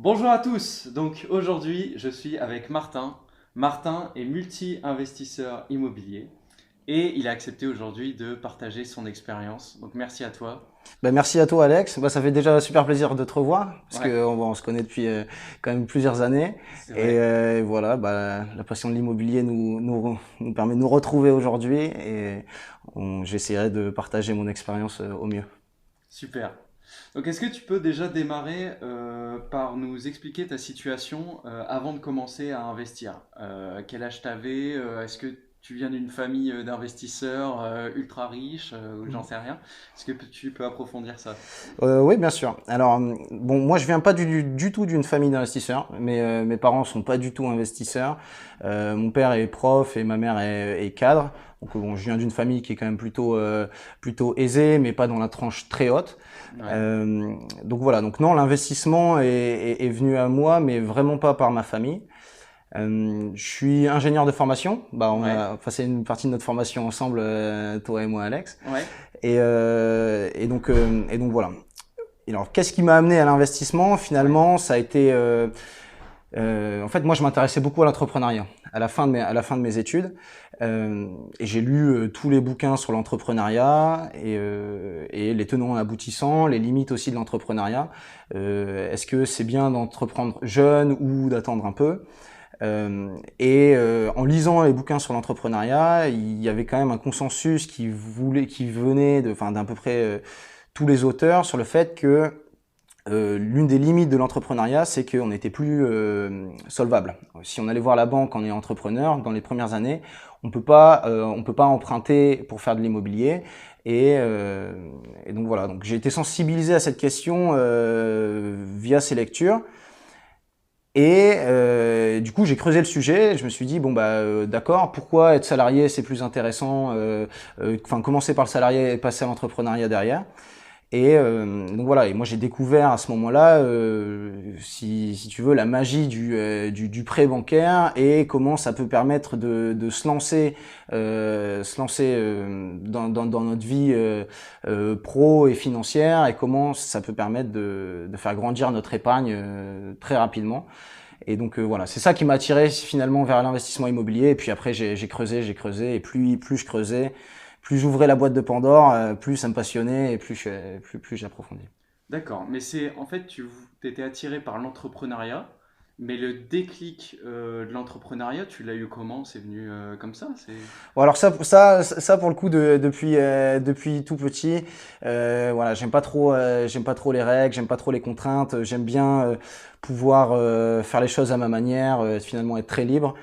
Bonjour à tous, donc aujourd'hui je suis avec Martin. Martin est multi-investisseur immobilier et il a accepté aujourd'hui de partager son expérience. Donc merci à toi. Merci à toi Alex. Ça fait déjà super plaisir de te revoir parce Ouais, qu'on se connaît depuis quand même plusieurs années. c'est Et vrai. voilà, la passion de l'immobilier nous permet de nous retrouver aujourd'hui et j'essaierai de partager mon expérience au mieux. Super. Donc est-ce que tu peux déjà démarrer par nous expliquer ta situation avant de commencer à investir? Quel âge tu avais? Est-ce que tu viens d'une famille d'investisseurs ultra riches ou j'en sais rien? Est-ce que tu peux approfondir ça? Oui, bien sûr. Alors, bon, moi, je viens pas du tout d'une famille d'investisseurs. Mes parents sont pas du tout investisseurs. Mon père est prof et ma mère est cadre. Donc, bon, je viens d'une famille qui est quand même plutôt aisée, mais pas dans la tranche très haute. Ouais, Euh, donc voilà. Donc non, l'investissement est venu à moi, mais vraiment pas par ma famille. Je suis ingénieur de formation. On ouais, a passé une partie de notre formation ensemble, toi et moi, Alex. ouais. Et donc voilà. Et alors, qu'est-ce qui m'a amené à l'investissement? Ouais. Finalement, ça a été, en fait, moi, je m'intéressais beaucoup à l'entrepreneuriat à la fin de mes études, et j'ai lu tous les bouquins sur l'entrepreneuriat et les tenants et aboutissants, les limites aussi de l'entrepreneuriat. Est-ce que c'est bien d'entreprendre jeune ou d'attendre un peu? En lisant les bouquins sur l'entrepreneuriat, il y avait quand même un consensus qui venait enfin, d'à peu près tous les auteurs sur le fait que l'une des limites de l'entrepreneuriat, c'est qu'on n'était plus solvable. Si on allait voir la banque en est entrepreneur, dans les premières années, on peut pas emprunter pour faire de l'immobilier. Et, euh, et donc voilà. Donc j'ai été sensibilisé à cette question via ces lectures. Du coup, j'ai creusé le sujet. Je me suis dit d'accord. Pourquoi être salarié c'est plus intéressant. Enfin, commencer par le salarié et passer à l'entrepreneuriat derrière. Donc voilà, et moi j'ai découvert à ce moment-là, si tu veux, la magie du prêt bancaire et comment ça peut permettre de se lancer dans notre vie pro et financière, et comment ça peut permettre de faire grandir notre épargne très rapidement. Et donc voilà, c'est ça qui m'a attiré finalement vers l'investissement immobilier. Et puis après j'ai creusé, et plus je creusais, plus j'ouvrais la boîte de Pandore, plus ça me passionnait et plus j'approfondis. D'accord, mais c'est en fait tu étais attiré par l'entrepreneuriat, mais le déclic de l'entrepreneuriat, tu l'as eu comment? C'est venu comme ça? C'est Bon alors ça pour le coup depuis tout petit, voilà, j'aime pas trop les règles, j'aime pas trop les contraintes, j'aime bien pouvoir faire les choses à ma manière, finalement être très libre.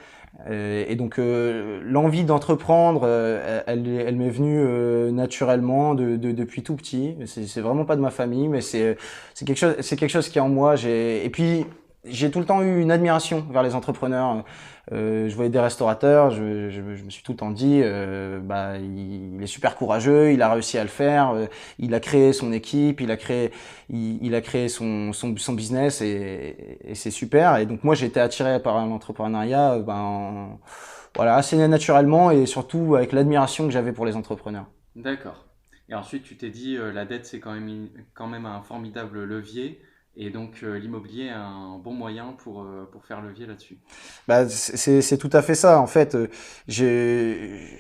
L'envie d'entreprendre, elle m'est venue naturellement depuis tout petit. C'est vraiment pas de ma famille, mais c'est quelque chose qui est en moi. Et puis j'ai tout le temps eu une admiration vers les entrepreneurs. Je voyais des restaurateurs, je me suis tout le temps dit, il est super courageux, il a réussi à le faire, il a créé son équipe, il a créé son business, et c'est super. Et donc moi j'ai été attiré par l'entrepreneuriat, voilà, assez naturellement, et surtout avec l'admiration que j'avais pour les entrepreneurs. d'accord. Et ensuite tu t'es dit la dette c'est quand même quand même un formidable levier et donc l'immobilier est un bon moyen pour faire levier là-dessus. C'est tout à fait ça. En fait, j'ai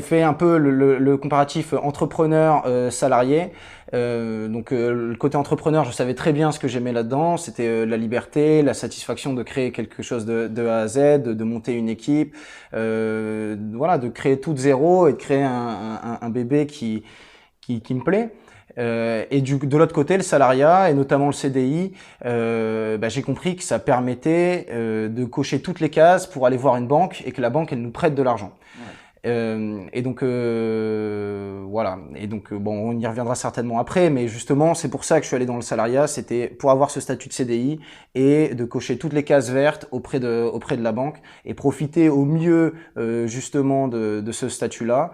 fait un peu le comparatif entrepreneur salarié. Le côté entrepreneur, je savais très bien ce que j'aimais là-dedans. C'était la liberté, la satisfaction de créer quelque chose de A à Z, de monter une équipe, voilà, de créer tout de zéro et de créer un bébé qui me plaît. De l'autre côté, le salariat et notamment le CDI, j'ai compris que ça permettait de cocher toutes les cases pour aller voir une banque et que la banque elle nous prête de l'argent. Ouais. Voilà. Bon, on y reviendra certainement après, mais justement, c'est pour ça que je suis allé dans le salariat. C'était pour avoir ce statut de CDI et de cocher toutes les cases vertes auprès de la banque et profiter au mieux justement de ce statut-là.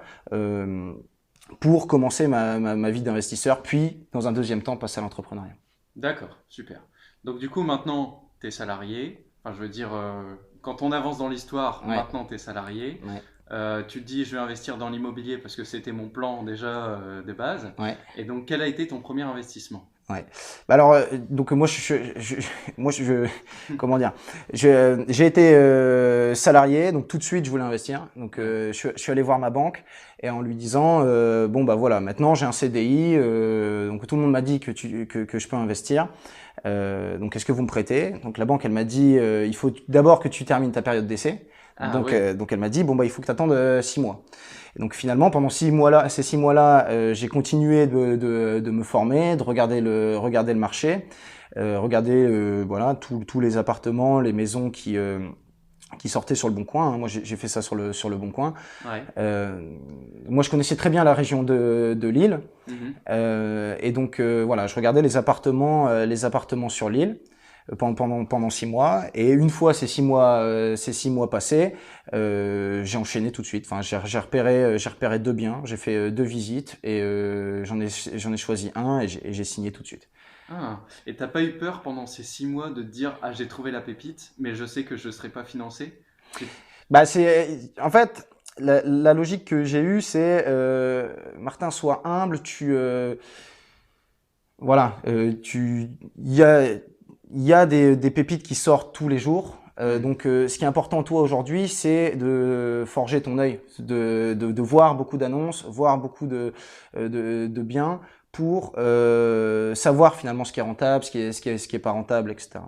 Pour commencer ma vie d'investisseur, puis dans un deuxième temps passer à l'entrepreneuriat. D'accord, super. Donc du coup maintenant tu es salarié, enfin je veux dire quand on avance dans l'histoire, Ouais, maintenant tu es salarié. ouais, Tu te dis je vais investir dans l'immobilier parce que c'était mon plan déjà de base. ouais. Et donc quel a été ton premier investissement? Ouais. Bah alors, donc moi, moi, comment dire, j'ai été salarié, donc tout de suite, je voulais investir. Donc, Ouais. je suis allé voir ma banque et en lui disant, bon bah voilà, maintenant j'ai un CDI, donc tout le monde m'a dit que je peux investir. Donc, est-ce que vous me prêtez? Donc, la banque, elle m'a dit, il faut d'abord que tu termines ta période d'essai. Ah oui. Donc, elle m'a dit, bon bah, il faut que tu attendes 6 mois. Et donc finalement, pendant 6 mois-là, ces 6 mois-là, j'ai continué de me former, de regarder le marché, regarder voilà tous les appartements, les maisons qui sortaient sur le Bon Coin. Hein. Moi, j'ai fait ça sur le Bon Coin. Ouais. Moi, je connaissais très bien la région de Lille, Mhm. et donc voilà, je regardais les appartements sur Lille pendant 6 mois. Et une fois ces 6 mois passés, j'ai enchaîné tout de suite. Enfin, j'ai repéré 2 biens, j'ai fait 2 visites et j'en ai choisi un et j'ai signé tout de suite. Ah. Et t'as pas eu peur pendant ces 6 mois de te dire, ah, j'ai trouvé la pépite, mais je sais que je ne serai pas financé? C'est- Bah en fait, la logique que j'ai eue, c'est Martin, sois humble. Voilà, il y a des pépites qui sortent tous les jours. Ouais. Donc, ce qui est important toi aujourd'hui, c'est de forger ton œil, de voir beaucoup d'annonces, voir beaucoup de biens pour savoir finalement ce qui est rentable, ce qui est pas rentable, etc.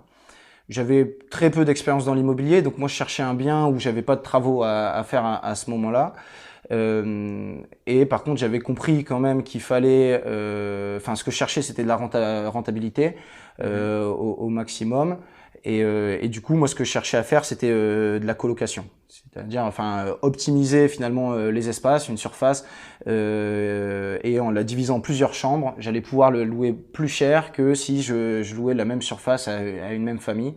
J'avais très peu d'expérience dans l'immobilier, donc moi je cherchais un bien où j'avais pas de travaux à faire à ce moment-là. Et par contre, j'avais compris quand même qu'il fallait, enfin, ce que je cherchais, c'était de la rentabilité Mhm. au maximum. Et du coup, moi, ce que je cherchais à faire, c'était de la colocation, c'est-à-dire, enfin, optimiser finalement les espaces, une surface, et en la divisant en plusieurs chambres, j'allais pouvoir le louer plus cher que si je louais la même surface à une même famille.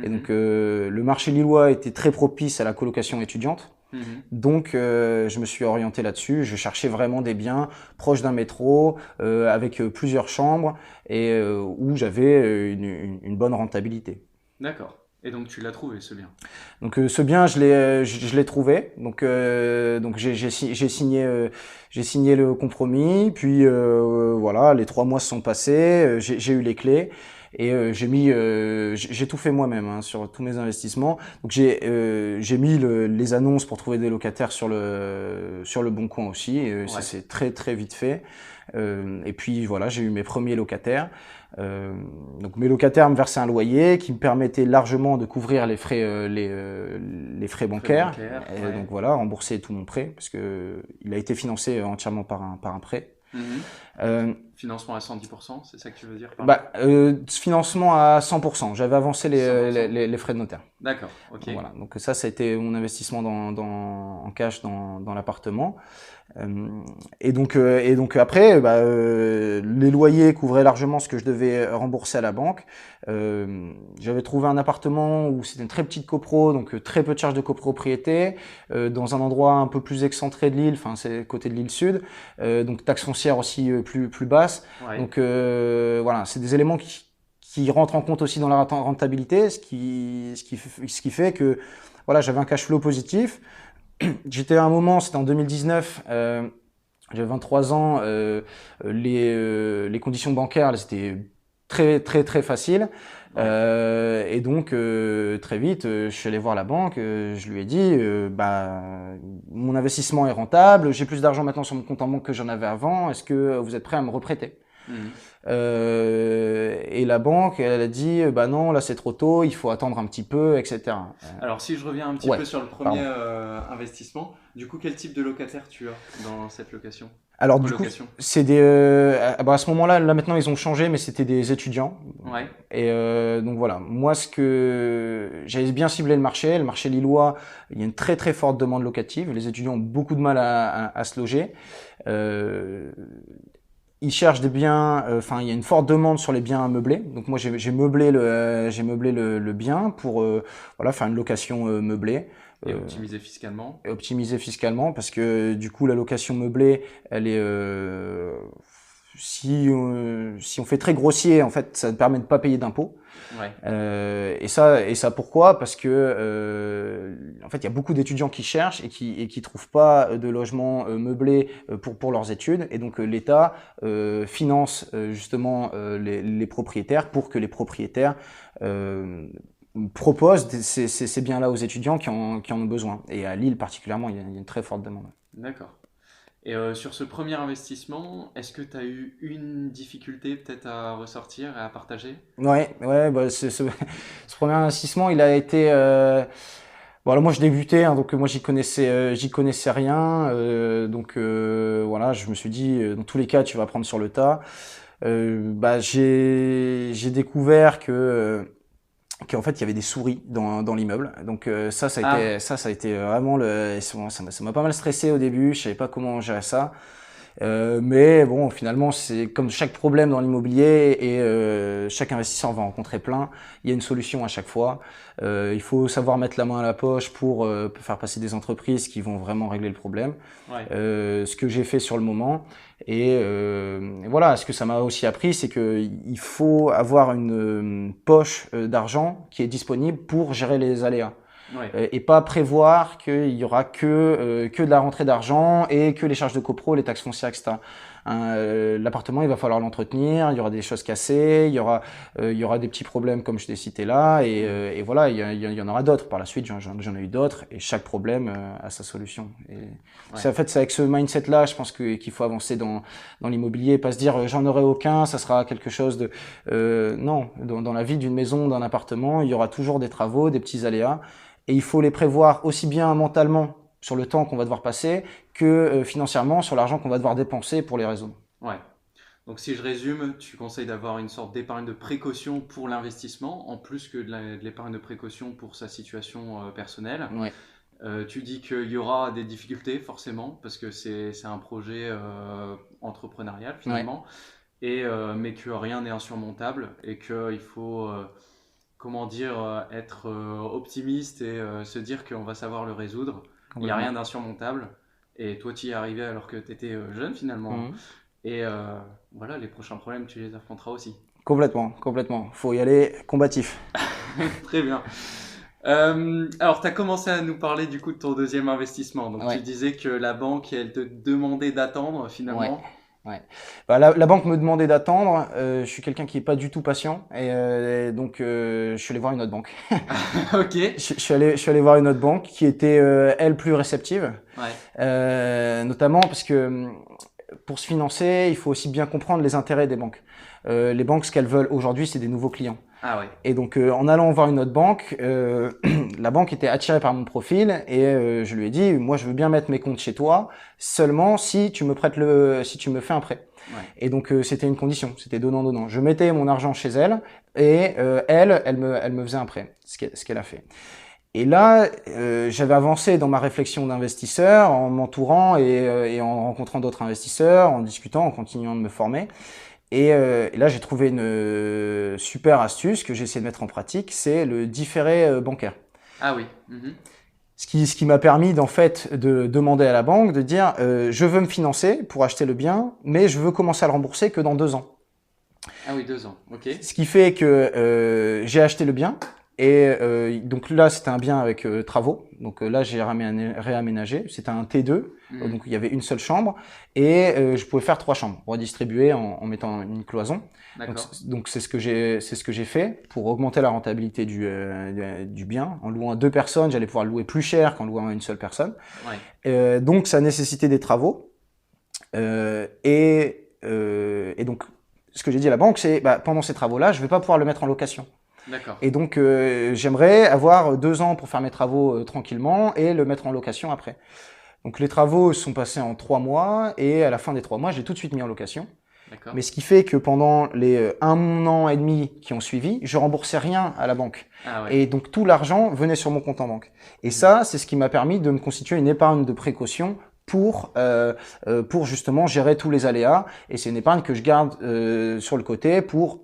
Et donc, Mhm. le marché lillois était très propice à la colocation étudiante. Mhm. Donc, je me suis orienté là-dessus. Je cherchais vraiment des biens proches d'un métro, avec plusieurs chambres et où j'avais une bonne rentabilité. D'accord. Et donc tu l'as trouvé ce bien. Donc, ce bien, je l'ai trouvé. Donc j'ai signé le compromis. Puis voilà, les 3 mois se sont passés. J'ai eu les clés. Et j'ai tout fait moi-même hein, sur tous mes investissements. Donc j'ai mis les annonces pour trouver des locataires sur le Bon Coin aussi. Et ça Ouais. s'est très très vite fait. Et puis voilà, j'ai eu mes premiers locataires. Euh, donc mes locataires me versaient un loyer qui me permettait largement de couvrir les frais Frais bancaires. bancaires, Et ouais. donc voilà, rembourser tout mon prêt parce que il a été financé entièrement par un prêt. Mhm. Euh, Financement à 110%, c'est ça que tu veux dire par là? Financement à 100%. J'avais avancé 100%. les frais de notaire. D'accord, ok. Voilà. Donc ça a été mon investissement en cash dans l'appartement. Et donc après, les loyers couvraient largement ce que je devais rembourser à la banque. J'avais trouvé un appartement où c'était une très petite copro, donc très peu de charges de copropriété, dans un endroit un peu plus excentré de l'île, enfin c'est côté de l'île sud, donc taxe foncière aussi plus basse. Ouais. Donc voilà, c'est des éléments qui rentrent en compte aussi dans la rentabilité, ce qui fait que voilà, j'avais un cash flow positif. J'étais à un moment, c'était en 2019, j'avais 23 ans, les conditions bancaires, elles étaient très très très faciles. Ouais. Et donc très vite, je suis allé voir la banque, je lui ai dit, mon investissement est rentable, j'ai plus d'argent maintenant sur mon compte en banque que j'en avais avant, est-ce que vous êtes prêt à me reprêter? Mhm. Et la banque, elle a dit, bah non, là c'est trop tôt, il faut attendre un petit peu, etc. Alors, si je reviens un petit Ouais, peu sur le premier pardon. investissement, du coup, quel type de locataire tu as dans cette location? Alors du coup, Colocation? c'est à ce moment-là, là maintenant ils ont changé, mais c'était des étudiants. Ouais. Et donc voilà, moi ce que j'avais bien ciblé le marché lillois, il y a une très très forte demande locative. Les étudiants ont beaucoup de mal à se loger. Euh, Ils cherchent des biens, enfin il y a une forte demande sur les biens meublés. Donc moi j'ai meublé le bien pour voilà faire une location meublée. Et Euh, optimiser fiscalement? Optimiser fiscalement parce que du coup la location meublée elle est si on fait très grossier, en fait, ça ne permet de pas payer d'impôts. Ouais. Et ça pourquoi? Parce que en fait, il y a beaucoup d'étudiants qui cherchent et qui trouvent pas de logement meublé pour leurs études, et donc l'État finance justement les propriétaires pour que les propriétaires proposent ces biens-là aux étudiants qui en ont besoin. Et à Lille particulièrement, il y a une très forte demande. D'accord. Et sur ce premier investissement, est-ce que tu as eu une difficulté peut-être à ressortir et à partager? Ouais, bah, ce premier investissement, il a été. Bon, alors moi, je débutais, hein, donc moi, j'y connaissais rien. Donc voilà, je me suis dit, dans tous les cas, tu vas apprendre sur le tas. Bah, j'ai découvert qu'en fait, il y avait des souris dans l'immeuble. Donc Ah, ça a été vraiment ça m'a pas mal stressé au début. Je savais pas comment gérer ça. Mais bon, finalement, c'est comme chaque problème dans l'immobilier, et chaque investisseur va rencontrer plein. Il y a une solution à chaque fois. Il faut savoir mettre la main à la poche pour faire passer des entreprises qui vont vraiment régler le problème. ouais, Ce que j'ai fait sur le moment. Et voilà, ce que ça m'a aussi appris, c'est que il faut avoir une poche d'argent qui est disponible pour gérer les aléas. ouais, Et pas prévoir qu'il y aura que de la rentrée d'argent et que les charges de copro, les taxes foncières, etc. L'appartement, il va falloir l'entretenir, il y aura des choses cassées, il y aura des petits problèmes comme je t'ai cité là, et voilà, il y en aura d'autres. Par la suite, j'en ai eu d'autres, et chaque problème a sa solution. Et ouais. en fait, c'est avec ce mindset-là, je pense qu'il faut avancer dans l'immobilier, pas se dire j'en aurai aucun, ça sera quelque chose de... non, dans la vie d'une maison, d'un appartement, il y aura toujours des travaux, des petits aléas. Et il faut les prévoir aussi bien mentalement sur le temps qu'on va devoir passer que financièrement sur l'argent qu'on va devoir dépenser pour les résoudre. Ouais. Donc si je résume, tu conseilles d'avoir une sorte d'épargne de précaution pour l'investissement, en plus que de l'épargne de précaution pour sa situation personnelle. Ouais, Tu dis qu'il y aura des difficultés forcément, parce que c'est un projet entrepreneurial ouais, finalement, mais que rien n'est insurmontable et qu'il faut, comment dire, être optimiste et se dire qu'on va savoir le résoudre. Il n'y a complètement. rien d'insurmontable. Et toi, tu y es arrivé alors que tu étais jeune finalement, hein. Mhm. Et voilà, les prochains problèmes, tu les affronteras aussi. Complètement, complètement. Faut y aller combatif. Très bien. Alors, tu as commencé à nous parler du coup de ton deuxième investissement. Donc, tu Ouais, disais que la banque, elle te demandait d'attendre ouais. finalement. Ouais. Bah, la banque me demandait d'attendre. Je suis quelqu'un qui est pas du tout patient, et donc je suis allé voir une autre banque. Ok. Je suis allé voir une autre banque qui était elle plus réceptive, Ouais. notamment parce que pour se financer, il faut aussi bien comprendre les intérêts des banques. Les banques, ce qu'elles veulent aujourd'hui, c'est des nouveaux clients. Ah ouais. Et donc, en allant voir une autre banque, la banque était attirée par mon profil, et je lui ai dit, moi, je veux bien mettre mes comptes chez toi, seulement si tu me si tu me fais un prêt. Ouais. Et donc, c'était une condition, c'était donnant-donnant. Je mettais mon argent chez elle, et elle me faisait un prêt, ce qu'elle a fait. Et là, j'avais avancé dans ma réflexion d'investisseur en m'entourant et en rencontrant d'autres investisseurs, en discutant, en continuant de me former. Et là, j'ai trouvé une super astuce que j'ai essayé de mettre en pratique, c'est le différé bancaire. Ah oui. Mhm. Ce qui m'a permis d'en fait de demander à la banque de dire je veux me financer pour acheter le bien, mais je veux commencer à le rembourser que dans 2 ans. Ah oui, 2 ans. Ok. Ce qui fait que j'ai acheté le bien. Et donc là, c'était un bien avec travaux. Donc là, j'ai réaménagé. C'était un T2. Mhm. Donc il y avait une seule chambre. Et je pouvais faire 3 chambres, redistribuer en mettant une cloison. D'accord. Donc c'est ce que j'ai fait pour augmenter la rentabilité du bien. En louant à 2 personnes, j'allais pouvoir le louer plus cher qu'en louant à une seule personne. Ouais. Donc ça nécessitait des travaux. Et donc ce que j'ai dit à la banque, c'est bah, pendant ces travaux-là, je vais pas pouvoir le mettre en location. D'accord. Et donc, j'aimerais avoir 2 ans pour faire mes travaux tranquillement et le mettre en location après. Donc, les travaux sont passés en 3 mois, et à la fin des 3 mois, j'ai tout de suite mis en location. D'accord. Mais ce qui fait que pendant les 1 an et demi qui ont suivi, je remboursais rien à la banque. Ah ouais. Et donc, tout l'argent venait sur mon compte en banque. Et Mhm. ça, c'est ce qui m'a permis de me constituer une épargne de précaution pour justement gérer tous les aléas. Et c'est une épargne que je garde sur le côté pour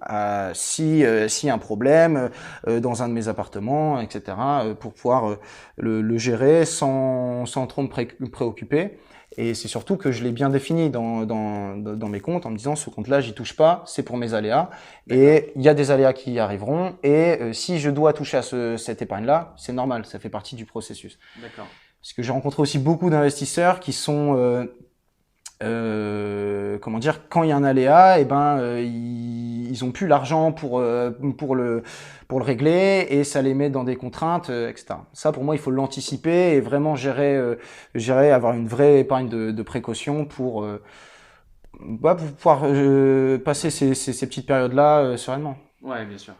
s'il y a un problème dans un de mes appartements, etc., pour pouvoir le gérer sans trop me préoccuper. Et c'est surtout que je l'ai bien défini dans mes comptes en me disant ce compte-là, j'y touche pas, c'est pour mes aléas. Et il y a des aléas qui arriveront. Et si je dois toucher à cette épargne-là, c'est normal, ça fait partie du processus. D'accord. Parce que j'ai rencontré aussi beaucoup d'investisseurs qui sont comment dire, quand il y a un aléa, et ils ont plus l'argent pour le régler et ça les met dans des contraintes, etc. Ça, pour moi, il faut l'anticiper et vraiment gérer, avoir une vraie épargne de précaution pour pouvoir passer ces petites périodes-là sereinement. Ouais, bien sûr.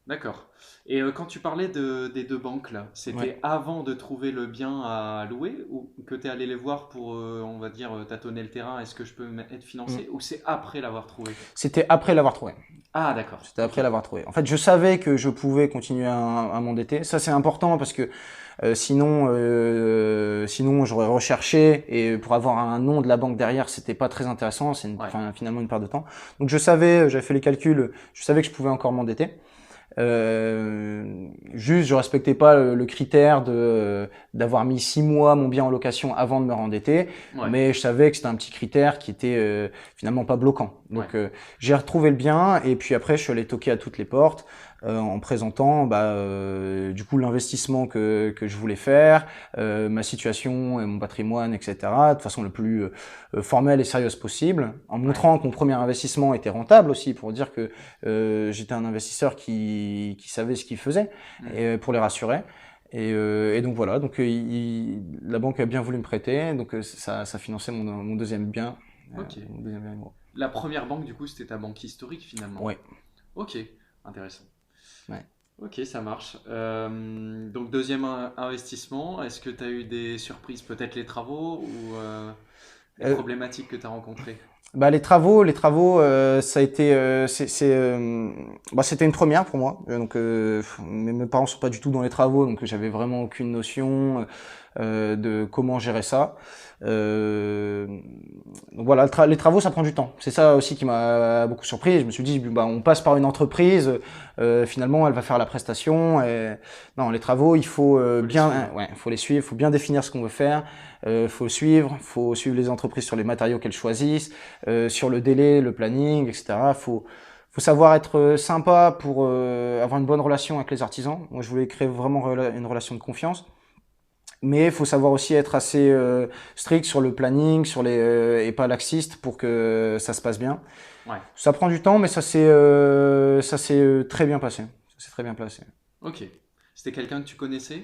D'accord. Et quand tu parlais des deux banques là, c'était Ouais. avant de trouver le bien à louer ou que tu es allé les voir pour, on va dire, tâtonner le terrain, est-ce que je peux être Mm. financé ou c'est après l'avoir trouvé? C'était après l'avoir trouvé. Ah, d'accord. C'était Ok. après l'avoir trouvé. En fait, je savais que je pouvais continuer à m'endetter. Ça, c'est important parce que sinon, j'aurais recherché et pour avoir un nom de la banque derrière, c'était pas très intéressant. C'est Ouais. finalement une perte de temps. Donc, je savais, j'avais fait les calculs, je savais que je pouvais encore m'endetter. Juste, je respectais pas le critère d'avoir mis 6 mois mon bien en location avant de me rendetter, Ouais. mais je savais que c'était un petit critère qui était finalement pas bloquant. Donc Ouais. j'ai retrouvé le bien et puis après je suis allé toquer à toutes les portes en présentant du coup l'investissement que je voulais faire, ma situation et mon patrimoine, etc. de façon le plus formelle et sérieuse possible, en Ouais. montrant que mon premier investissement était rentable aussi pour dire que j'étais un investisseur qui savait ce qu'il faisait et pour les rassurer. Et donc voilà, donc la banque a bien voulu me prêter, donc ça finançait mon deuxième bien. Ok. Mon deuxième bien immo. La première banque, du coup, c'était ta banque historique finalement. Ouais, Ok. Intéressant. ouais. Ok, ça marche. Donc, deuxième investissement, est-ce que tu as eu des surprises, peut-être les travaux ou les Euh, problématiques que tu as rencontrées? les travaux, ça a été, c'était une première pour moi. Donc, mes parents sont pas du tout dans les travaux, donc j'avais vraiment aucune notion de comment gérer ça. Euh, donc voilà, les travaux, ça prend du temps. C'est ça aussi qui m'a beaucoup surpris. Je me suis dit, on passe par une entreprise, finalement, elle va faire la prestation. Et... Non, les travaux, il faut Faut les suivre. ouais, faut les suivre, faut bien définir ce qu'on veut faire. Faut suivre les entreprises sur les matériaux qu'elles choisissent, sur le délai, le planning, etc. Faut savoir être sympa pour avoir une bonne relation avec les artisans. Moi, je voulais créer vraiment une relation de confiance. Mais il faut savoir aussi être assez strict sur le planning, et pas laxiste pour que ça se passe bien. Ouais. Ça prend du temps, mais ça s'est très bien passé. Ça s'est très bien passé. Ok. C'était quelqu'un que tu connaissais,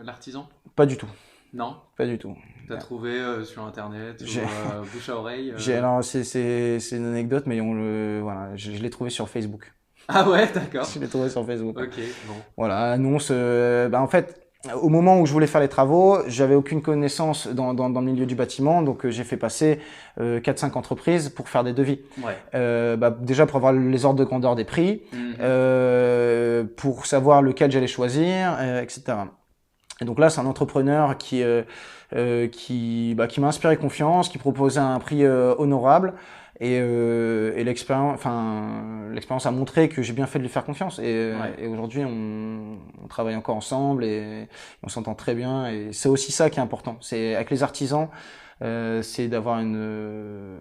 l'artisan? Pas du tout, Non? pas du tout. T'as trouvé sur internet ou J'ai, bouche à oreille? alors c'est une anecdote, mais voilà, je l'ai trouvé sur Facebook. Ah ouais, d'accord. Je l'ai trouvé sur Facebook. Ok, bon. Voilà, annonce. En fait, au moment où je voulais faire les travaux, j'avais aucune connaissance dans le milieu du bâtiment, donc j'ai fait passer 4-5 entreprises pour faire des devis. Ouais. Déjà pour avoir les ordres de grandeur des prix, Mhm. pour savoir lequel j'allais choisir, etc. Et donc là, c'est un entrepreneur qui m'a inspiré confiance, qui proposait un prix honorable. Et l'expérience a montré que j'ai bien fait de lui faire confiance. Ouais. Et aujourd'hui, on travaille encore ensemble et on s'entend très bien. Et c'est aussi ça qui est important. C'est avec les artisans, c'est d'avoir une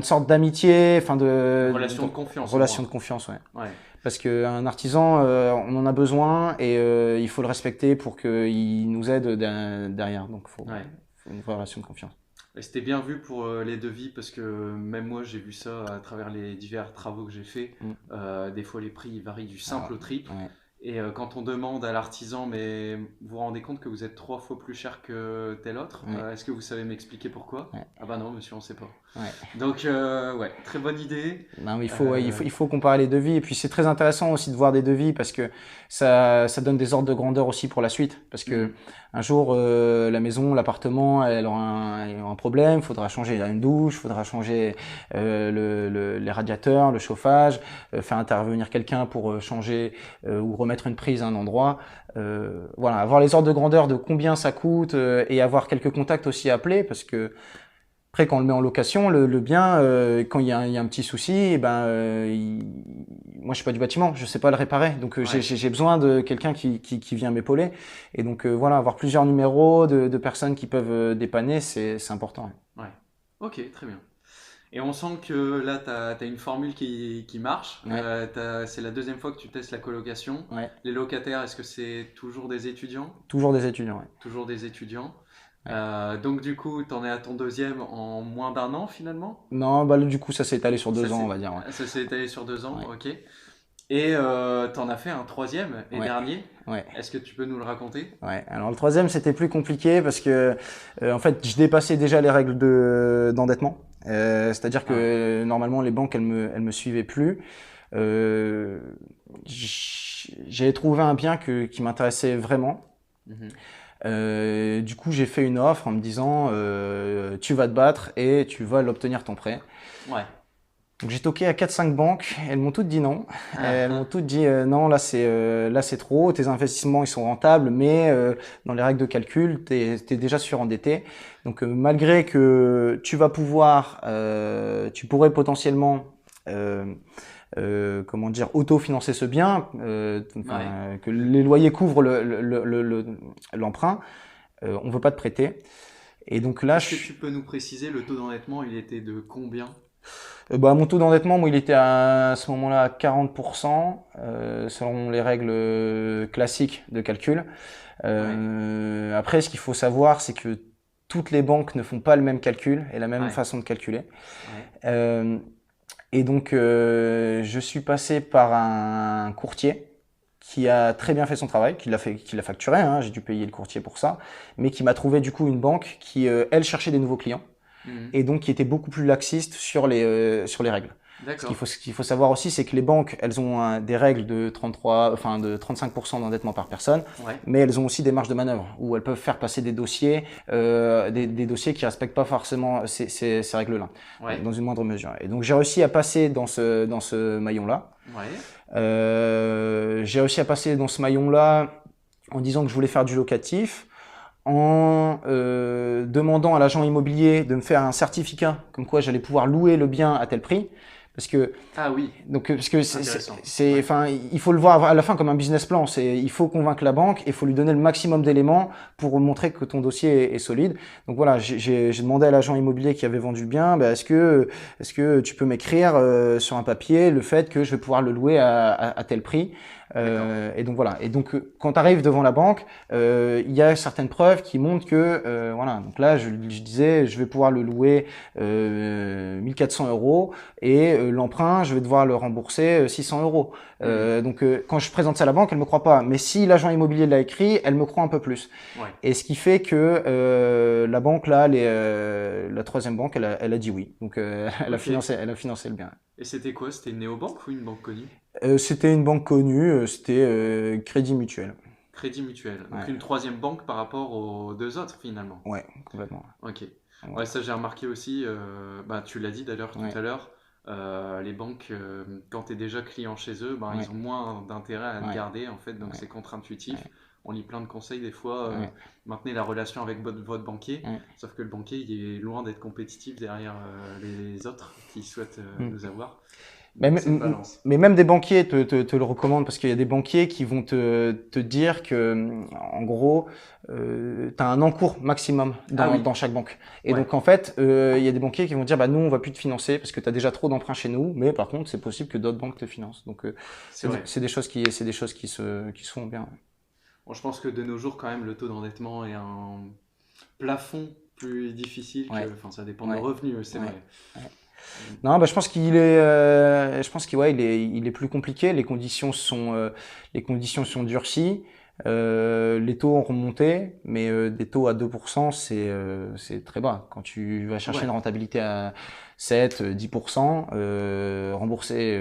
sorte d'amitié, Relation de confiance au relation de moins. confiance, ouais. Ouais. Parce qu'un artisan, on en a besoin et il faut le respecter pour qu'il nous aide derrière. Donc, Ouais. faut une vraie relation de confiance. Et c'était bien vu pour les devis parce que même moi j'ai vu ça à travers les divers travaux que j'ai faits. Mm. Des fois les prix ils varient du Alors, simple au triple. ouais. Et quand on demande à l'artisan, mais vous vous rendez compte que vous êtes 3 fois plus cher que tel autre, Ouais. est-ce que vous savez m'expliquer pourquoi? Ouais. Ah bah non monsieur on sait pas. Ouais. Donc ouais, très bonne idée. Non, mais Euh, il faut comparer les devis. Et puis c'est très intéressant aussi de voir des devis parce que ça donne des ordres de grandeur aussi pour la suite. Parce que mm, un jour, la maison, l'appartement, elle aura un problème. Faudra changer une douche, faudra changer les radiateurs, le chauffage, faire intervenir quelqu'un pour changer ou remettre une prise à un endroit. Voilà, avoir les ordres de grandeur de combien ça coûte et avoir quelques contacts aussi à appeler parce que Après, quand on le met en location, le bien, quand il y a un petit souci, eh ben, moi, je suis pas du bâtiment, je sais pas le réparer. Donc, Ouais, j'ai besoin de quelqu'un qui vient m'épauler. Et donc, voilà, avoir plusieurs numéros de personnes qui peuvent dépanner, c'est important. ouais. Ok, très bien. Et on sent que là, tu as une formule qui marche. Ouais, ouais, C'est la deuxième fois que tu testes la colocation. ouais. Les locataires, est-ce que c'est toujours des étudiants? Toujours des étudiants, ouais. Toujours des étudiants. Ouais. Donc du coup, tu en es à ton deuxième en moins d'un an finalement? Non, bah, du coup, ça s'est étalé sur Ça 2 ans, on s'est va dire, ouais. ça s'est étalé sur 2 ans, Ouais, ok. Et tu en as fait un troisième et ouais, dernier. ouais. Est-ce que tu peux nous le raconter? Ouais, alors le troisième c'était plus compliqué parce que en fait je dépassais déjà les règles d'endettement. C'est-à-dire Ah ouais. que normalement les banques elles me suivaient plus. Euh, j'ai trouvé un bien qui m'intéressait vraiment. Mhm. Du coup j'ai fait une offre en me disant tu vas te battre et tu vas l'obtenir ton prêt. Ouais. Donc j'ai toqué à 4-5 banques, elles m'ont toutes dit non. Elles m'ont toutes dit non, là c'est trop, tes investissements ils sont rentables, mais dans les règles de calcul, t'es déjà surendetté. Donc malgré que tu vas pouvoir, tu pourrais potentiellement euh, comment dire, autofinancer ce bien, Ouais. que les loyers couvrent l'emprunt, on veut pas te prêter. Et donc là, Est-ce que tu peux nous préciser le taux d'endettement, il était de combien? bah, mon taux d'endettement, moi, il était à ce moment-là à 40%, selon les règles classiques de calcul. Ouais. Après, ce qu'il faut savoir, c'est que toutes les banques ne font pas le même calcul et la même Ouais. façon de calculer. Ouais. Euh, et donc, je suis passé par un courtier qui a très bien fait son travail, qui l'a facturé, hein, j'ai dû payer le courtier pour ça, mais qui m'a trouvé du coup une banque qui, elle, cherchait des nouveaux clients Mhm. et donc qui était beaucoup plus laxiste sur les règles. D'accord. Ce qu'il faut savoir aussi, c'est que les banques, elles ont des règles de 33, enfin de 35% d'endettement par personne, Ouais. mais elles ont aussi des marges de manœuvre où elles peuvent faire passer des dossiers, des dossiers qui respectent pas forcément ces règles-là, Ouais. dans une moindre mesure. Et donc j'ai réussi à passer dans ce maillon-là. Ouais. J'ai réussi à passer dans ce maillon-là en disant que je voulais faire du locatif, en demandant à l'agent immobilier de me faire un certificat comme quoi j'allais pouvoir louer le bien à tel prix. Parce que Ah oui, parce que intéressant. Ouais. enfin, il faut le voir à la fin comme un business plan. Il faut convaincre la banque et il faut lui donner le maximum d'éléments pour montrer que ton dossier est solide. Donc voilà, j'ai demandé à l'agent immobilier qui avait vendu le bien, bah, est-ce que tu peux m'écrire sur un papier le fait que je vais pouvoir le louer à tel prix. D'accord. Et donc voilà. Et donc quand tu arrives devant la banque, il y a certaines preuves qui montrent que voilà. Donc là, je disais, je vais pouvoir le louer 1400 euros et l'emprunt, je vais devoir le rembourser 600 euros. Mhm. Donc quand je présente ça à la banque, elle me croit pas. Mais si l'agent immobilier l'a écrit, elle me croit un peu plus. Ouais. Et ce qui fait que la banque là, la troisième banque, elle a dit oui. Donc Ok. elle a financé le bien. Et c'était quoi? C'était une néobanque ou une banque connue? C'était une banque connue, c'était Crédit Mutuel. Crédit Mutuel. Donc Ouais, une troisième banque par rapport aux deux autres finalement. ouais, complètement. Ok. Ouais, Voilà. ça j'ai remarqué aussi. Bah, tu l'as dit d'ailleurs tout Ouais, à l'heure. Les banques, quand tu es déjà client chez eux, bah, ouais, ils ont moins d'intérêt à te ouais, garder en fait. Donc ouais, c'est contre-intuitif. ouais, On lit plein de conseils des fois. ouais, Maintenez la relation avec votre banquier. ouais. Sauf que le banquier il est loin d'être compétitif derrière les autres qui souhaitent Mm. nous avoir. Mais, Donc c'est une balance. mais même des banquiers te le recommandent parce qu'il y a des banquiers qui vont te dire que, en gros, tu as un encours maximum Ah oui, dans chaque banque. Et ouais, donc, en fait, il y a des banquiers qui vont dire, bah, nous, on va plus te financer parce que tu as déjà trop d'emprunts chez nous, mais par contre, c'est possible que d'autres banques te financent. Donc, c'est vrai. c'est des choses c'est des choses qui se font bien. Bon, je pense que de nos jours, quand même, le taux d'endettement est un plafond plus difficile Ouais, que. Enfin, ça dépend de nos ouais, revenus, c'est ouais. vrai. Non, bah, je pense je pense qu'il ouais, il est plus compliqué. Les conditions sont durcies. Les taux ont remonté, mais des taux à 2%, c'est très bas. Quand tu vas chercher Ouais, une rentabilité à 7, 10%, rembourser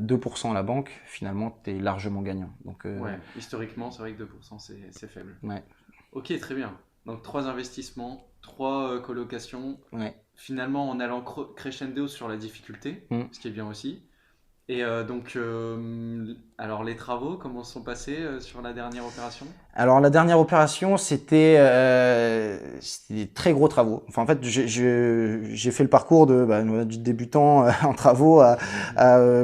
2% à la banque, finalement, tu es largement gagnant. Donc, ouais. Historiquement, c'est vrai que 2% c'est faible. ouais, Ok, très bien. Donc, trois investissements, trois colocations. ouais. Finalement, en allant crescendo sur la difficulté, Mm, ce qui est bien aussi. Et donc, alors les travaux, comment se sont passés sur la dernière opération? Alors la dernière opération, c'était des très gros travaux. Enfin en fait, j'ai fait le parcours du débutant en travaux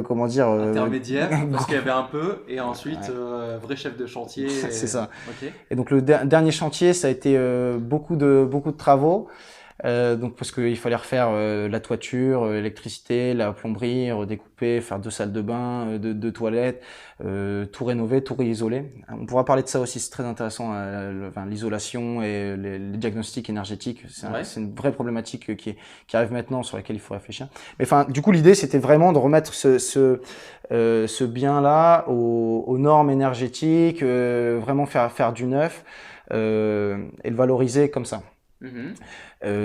comment dire Intermédiaire, parce qu'il y gros- avait un peu, et ensuite ouais, vrai chef de chantier. c'est ça. Ok. Et donc le dernier chantier, ça a été beaucoup de travaux. Donc parce qu'il fallait refaire la toiture, l'électricité, la plomberie, redécouper, faire 2 salles de bain, deux toilettes, tout rénover, tout réisoler. On pourra parler de ça aussi, c'est très intéressant, enfin, l'isolation et les diagnostics énergétiques. Ouais. C'est une vraie problématique qui arrive maintenant sur laquelle il faut réfléchir. Mais enfin, du coup, l'idée c'était vraiment de remettre ce bien-là aux normes énergétiques, vraiment faire du neuf et le valoriser comme ça. Mhm.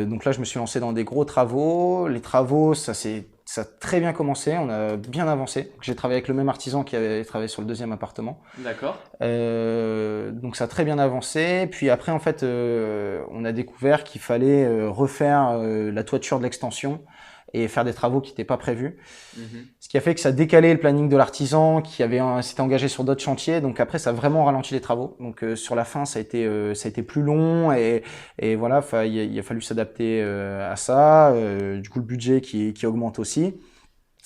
Donc là, je me suis lancé dans des gros travaux. Les travaux, ça a très bien commencé. On a bien avancé. J'ai travaillé avec le même artisan qui avait travaillé sur le deuxième appartement. D'accord. Donc ça a très bien avancé. Puis après, en fait, on a découvert qu'il fallait refaire la toiture de l'extension et faire des travaux qui n'étaient pas prévus. Mhm. Ce qui a fait que ça a décalé le planning de l'artisan s'était engagé sur d'autres chantiers. Donc après, ça a vraiment ralenti les travaux. Donc sur la fin, ça a été plus long et voilà, il a fallu s'adapter à ça. Du coup, le budget qui augmente aussi.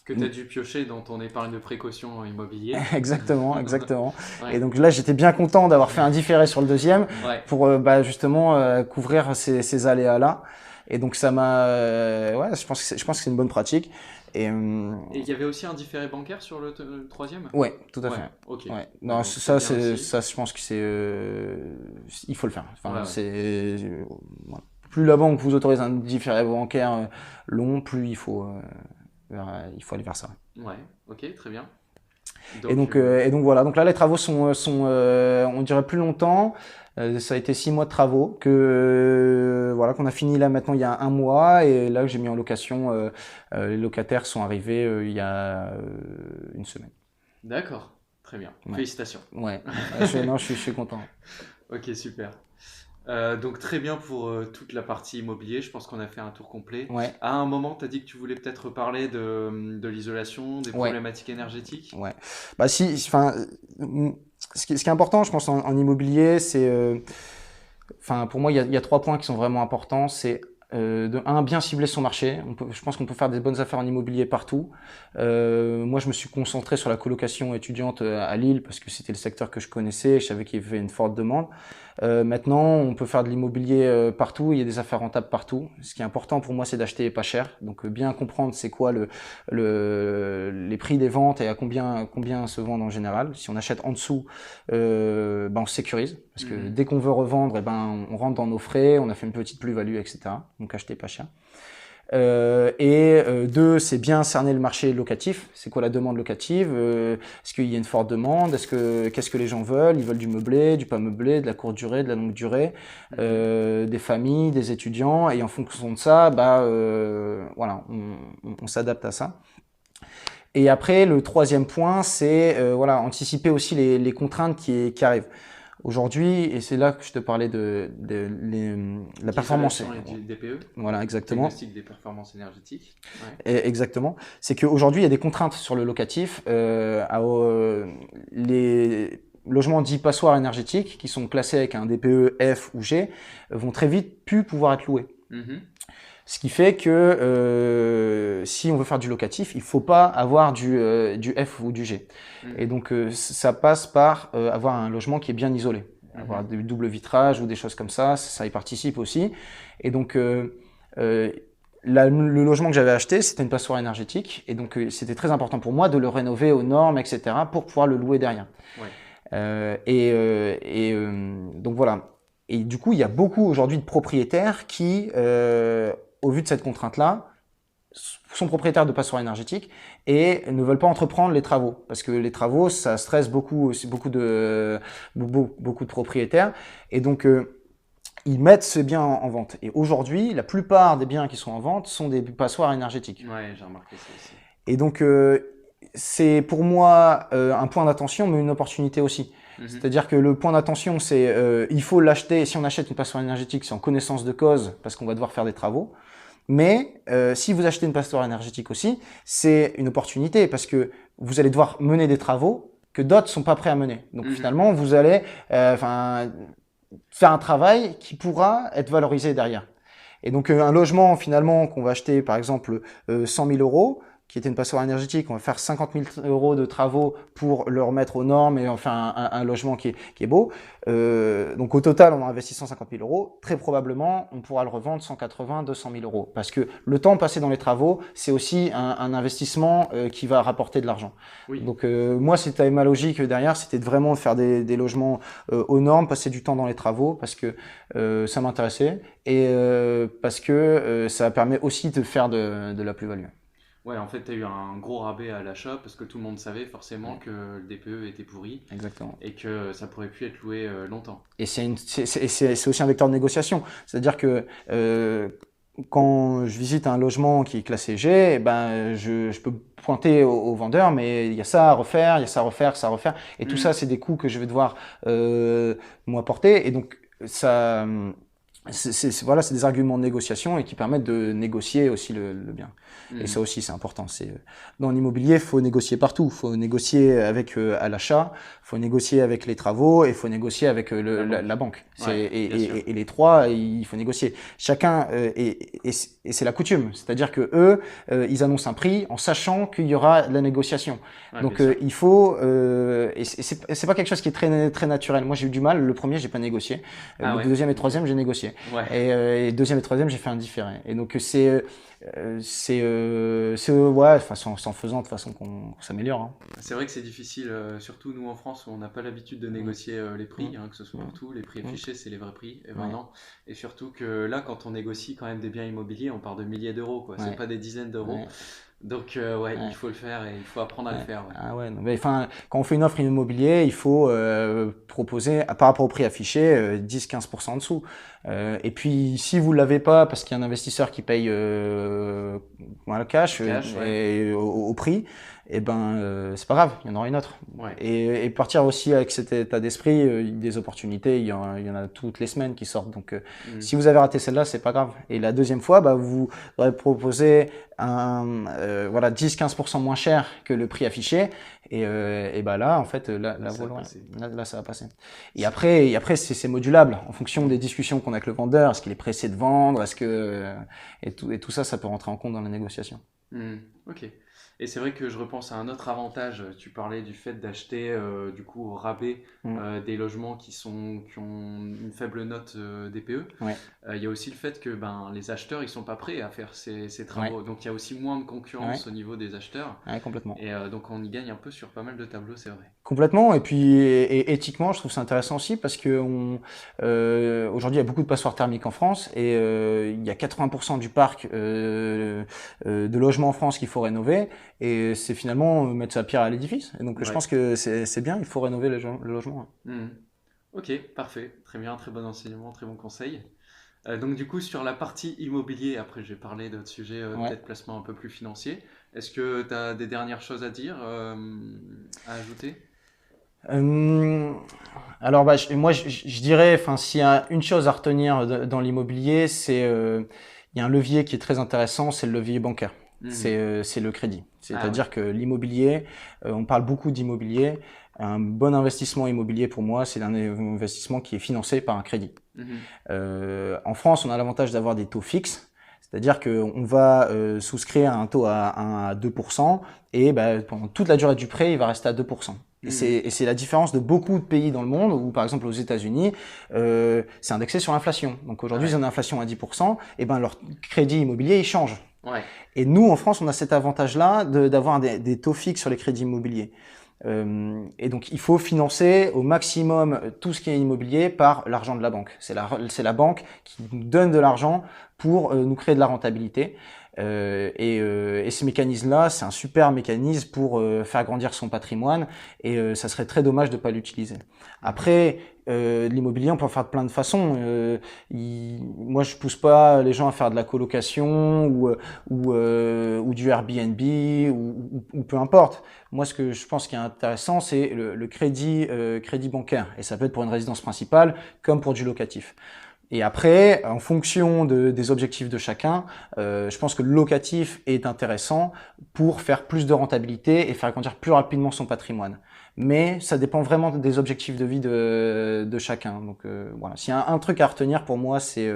Que tu as dû piocher dans ton épargne de précaution immobilier. Exactement, exactement. Et Ouais. donc là, j'étais bien content d'avoir fait un différé sur le deuxième Ouais. pour justement couvrir ces aléas-là. Et donc ça m'a, ouais, je pense que c'est une bonne pratique. Et Et il y avait aussi un différé bancaire sur le troisième? ouais, tout à Ouais, fait. ok. Ouais. Ouais, Non, donc c'est bien aussi. ça, je pense que il faut le faire. Ouais, Enfin, ouais. voilà. Plus la banque vous autorise un différé bancaire long, plus il faut aller vers ça. Ouais, ok, très bien. Et Donc, donc, voilà. Donc là, les travaux sont on dirait plus longtemps. Ça a été 6 mois de travaux voilà qu'on a fini là maintenant il y a un mois et là que j'ai mis en location. Les locataires sont arrivés il y a une semaine. d'accord, très bien. Ouais, Félicitations. ouais. Non, je suis content. Ok, super. Donc très bien pour toute la partie immobilier, je pense qu'on a fait un tour complet. Ouais, À un moment, tu as dit que tu voulais peut-être parler de l'isolation, des ouais, problématiques énergétiques. ouais. Bah si, enfin, ce qui est important, je pense, en immobilier, enfin, pour moi, il y a 3 points qui sont vraiment importants. C'est de un, bien cibler son marché. Je pense qu'on peut faire des bonnes affaires en immobilier partout. Moi, je me suis concentré sur la colocation étudiante à Lille parce que c'était le secteur que je connaissais. Je savais qu'il y avait une forte demande. Maintenant, on peut faire de l'immobilier partout. Il y a des affaires rentables partout. Ce qui est important pour moi, c'est d'acheter pas cher. Donc, bien comprendre c'est quoi les prix des ventes et à combien se vendent en général. Si on achète en dessous, on se sécurise parce que Mhm. dès qu'on veut revendre, on rentre dans nos frais, on a fait une petite plus-value, etc. Donc acheter pas cher. Deux, c'est bien cerner le marché locatif. C'est quoi la demande locative? Est-ce qu'il y a une forte demande? Qu'est-ce que les gens veulent? Ils veulent du meublé, du pas meublé, de la courte durée, de la longue durée, Mhm. des familles, des étudiants. Et en fonction de ça, voilà, on s'adapte à ça. Et après, le troisième point, c'est voilà, anticiper aussi les contraintes qui arrivent. Aujourd'hui, et c'est là que je te parlais la performance. L'isolation et du DPE, Voilà, exactement. diagnostic des performances énergétiques. Ouais. Exactement. C'est qu'aujourd'hui, il y a des contraintes sur le locatif. Les logements dits passoires énergétiques, qui sont classés avec un DPE F ou G, vont très vite plus pouvoir être loués. Mhm. Ce qui fait que si on veut faire du locatif, il faut pas avoir du F ou du G. Et Mhm. donc ça passe par avoir un logement qui est bien isolé, avoir Mhm. des doubles vitrages ou des choses comme ça y participe aussi. Et donc euh, le logement que j'avais acheté, c'était une passoire énergétique, et donc c'était très important pour moi de le rénover aux normes, etc., pour pouvoir le louer derrière. Ouais. Donc voilà. Et du coup, il y a beaucoup aujourd'hui de propriétaires qui, au vu de cette contrainte-là, sont propriétaires de passoires énergétiques et ne veulent pas entreprendre les travaux. Parce que les travaux, ça stresse beaucoup, beaucoup de propriétaires. Et donc, ils mettent ce bien en vente. Et aujourd'hui, la plupart des biens qui sont en vente sont des passoires énergétiques. Ouais, j'ai remarqué ça aussi. Et donc, c'est pour moi un point d'attention, mais une opportunité aussi. Mhm. C'est-à-dire que le point d'attention, c'est il faut l'acheter. Si on achète une passoire énergétique, c'est en connaissance de cause, parce qu'on va devoir faire des travaux. Mais si vous achetez une passoire énergétique aussi, c'est une opportunité, parce que vous allez devoir mener des travaux que d'autres sont pas prêts à mener. Donc finalement, vous allez faire un travail qui pourra être valorisé derrière. Et donc un logement finalement qu'on va acheter par exemple 100 000 euros, qui était une passoire énergétique, on va faire 50 000 euros de travaux pour le remettre aux normes et en faire un logement qui est beau. Donc au total, on a investi 150 000 euros. Très probablement, on pourra le revendre 180 200 000 euros. Parce que le temps passé dans les travaux, c'est aussi un investissement qui va rapporter de l'argent. Oui. Donc moi, c'était ma logique derrière, c'était de vraiment faire des logements aux normes, passer du temps dans les travaux, parce que ça m'intéressait et parce que ça permet aussi de faire de la plus-value. Ouais, en fait, tu as eu un gros rabais à l'achat parce que tout le monde savait forcément que le DPE était pourri. Exactement. Et que ça pourrait plus être loué longtemps. Et c'est aussi un vecteur de négociation. C'est-à-dire que quand je visite un logement qui est classé G, ben je peux pointer au vendeur, mais il y a ça à refaire, il y a ça à refaire, ça à refaire. Et tout ça, c'est des coûts que je vais devoir moi porter. Et donc, ça... voilà, c'est des arguments de négociation et qui permettent de négocier aussi le bien. Et ça aussi, c'est important. Dans l'immobilier, il faut négocier partout. Il faut négocier avec à l'achat, il faut négocier avec les travaux et il faut négocier avec la banque. Et les trois, il faut négocier. Chacun et c'est la coutume. C'est-à-dire que eux, ils annoncent un prix en sachant qu'il y aura de la négociation. Donc il faut et c'est pas quelque chose qui est très très naturel. Moi, j'ai eu du mal. Le premier, j'ai pas négocié. Le deuxième et troisième, j'ai négocié. Et deuxième et troisième, j'ai fait un différé. Et donc c'est en faisant de toute façon qu'on s'améliore. Hein. C'est vrai que c'est difficile, surtout nous en France où on n'a pas l'habitude de négocier les prix, que ce soit partout. Les prix affichés, c'est les vrais prix. Et non. Et surtout que là, quand on négocie quand même des biens immobiliers, on part de milliers d'euros, quoi. C'est pas des dizaines d'euros. Donc il faut le faire et il faut apprendre à le faire. Quand on fait une offre immobilière, il faut proposer par rapport au prix affiché 10-15% en dessous. Et puis si vous l'avez pas parce qu'il y a un investisseur qui paye le cash, et au prix, et c'est pas grave, il y en aura une autre. Et partir aussi avec cet état d'esprit, des opportunités, il y en a toutes les semaines qui sortent. Donc si vous avez raté celle-là, c'est pas grave. Et la deuxième fois, vous aurez proposé 10-15% moins cher que le prix affiché. Et là, en fait, là, ça va passer. Et après, c'est modulable en fonction des discussions qu'on a avec le vendeur. Est-ce qu'il est pressé de vendre? Et tout ça, ça peut rentrer en compte dans la négociation. Ok. Et c'est vrai que je repense à un autre avantage. Tu parlais du fait d'acheter du coup au rabais des logements qui ont une faible note DPE. Il y a aussi le fait que les acheteurs ils sont pas prêts à faire ces travaux. Donc il y a aussi moins de concurrence au niveau des acheteurs. Complètement. Et donc on y gagne un peu sur pas mal de tableaux, c'est vrai. Complètement. Et puis éthiquement, je trouve ça intéressant aussi parce que aujourd'hui il y a beaucoup de passoires thermiques en France et il y a 80% du parc de logements en France qu'il faut rénover. Et c'est finalement mettre sa pierre à l'édifice. Et donc je pense que c'est bien, il faut rénover le logement. Ok, parfait. Très bien, très bon enseignement, très bon conseil. Donc du coup, sur la partie immobilier, après je vais parler d'autres sujets, peut-être placement un peu plus financier. Est-ce que tu as des dernières choses à dire, à ajouter? Alors moi je dirais, s'il y a une chose à retenir dans l'immobilier, c'est il y a un levier qui est très intéressant, c'est le levier bancaire. C'est le crédit. C'est-à-dire que l'immobilier, on parle beaucoup d'immobilier. Un bon investissement immobilier pour moi, c'est un investissement qui est financé par un crédit. En France, on a l'avantage d'avoir des taux fixes. C'est-à-dire qu'on va souscrire à un taux à 2% et pendant toute la durée du prêt, il va rester à 2%. Et c'est la différence de beaucoup de pays dans le monde où, par exemple, aux États-Unis, c'est indexé sur l'inflation. Donc aujourd'hui, ils ont une inflation à 10%, et leur crédit immobilier, il change. Et nous, en France, on a cet avantage-là d'avoir des taux fixes sur les crédits immobiliers. Et donc, il faut financer au maximum tout ce qui est immobilier par l'argent de la banque. C'est la banque qui nous donne de l'argent pour nous créer de la rentabilité. Et ce mécanisme-là, c'est un super mécanisme pour faire grandir son patrimoine et ça serait très dommage de pas l'utiliser. Après, l'immobilier, on peut en faire de plein de façons. Moi, je pousse pas les gens à faire de la colocation ou du Airbnb ou peu importe. Moi, ce que je pense qui est intéressant, c'est le crédit bancaire et ça peut être pour une résidence principale comme pour du locatif. Et après, en fonction des objectifs de chacun, je pense que le locatif est intéressant pour faire plus de rentabilité et faire grandir plus rapidement son patrimoine. Mais ça dépend vraiment des objectifs de vie de chacun. Donc voilà, s'il y a un truc à retenir pour moi, c'est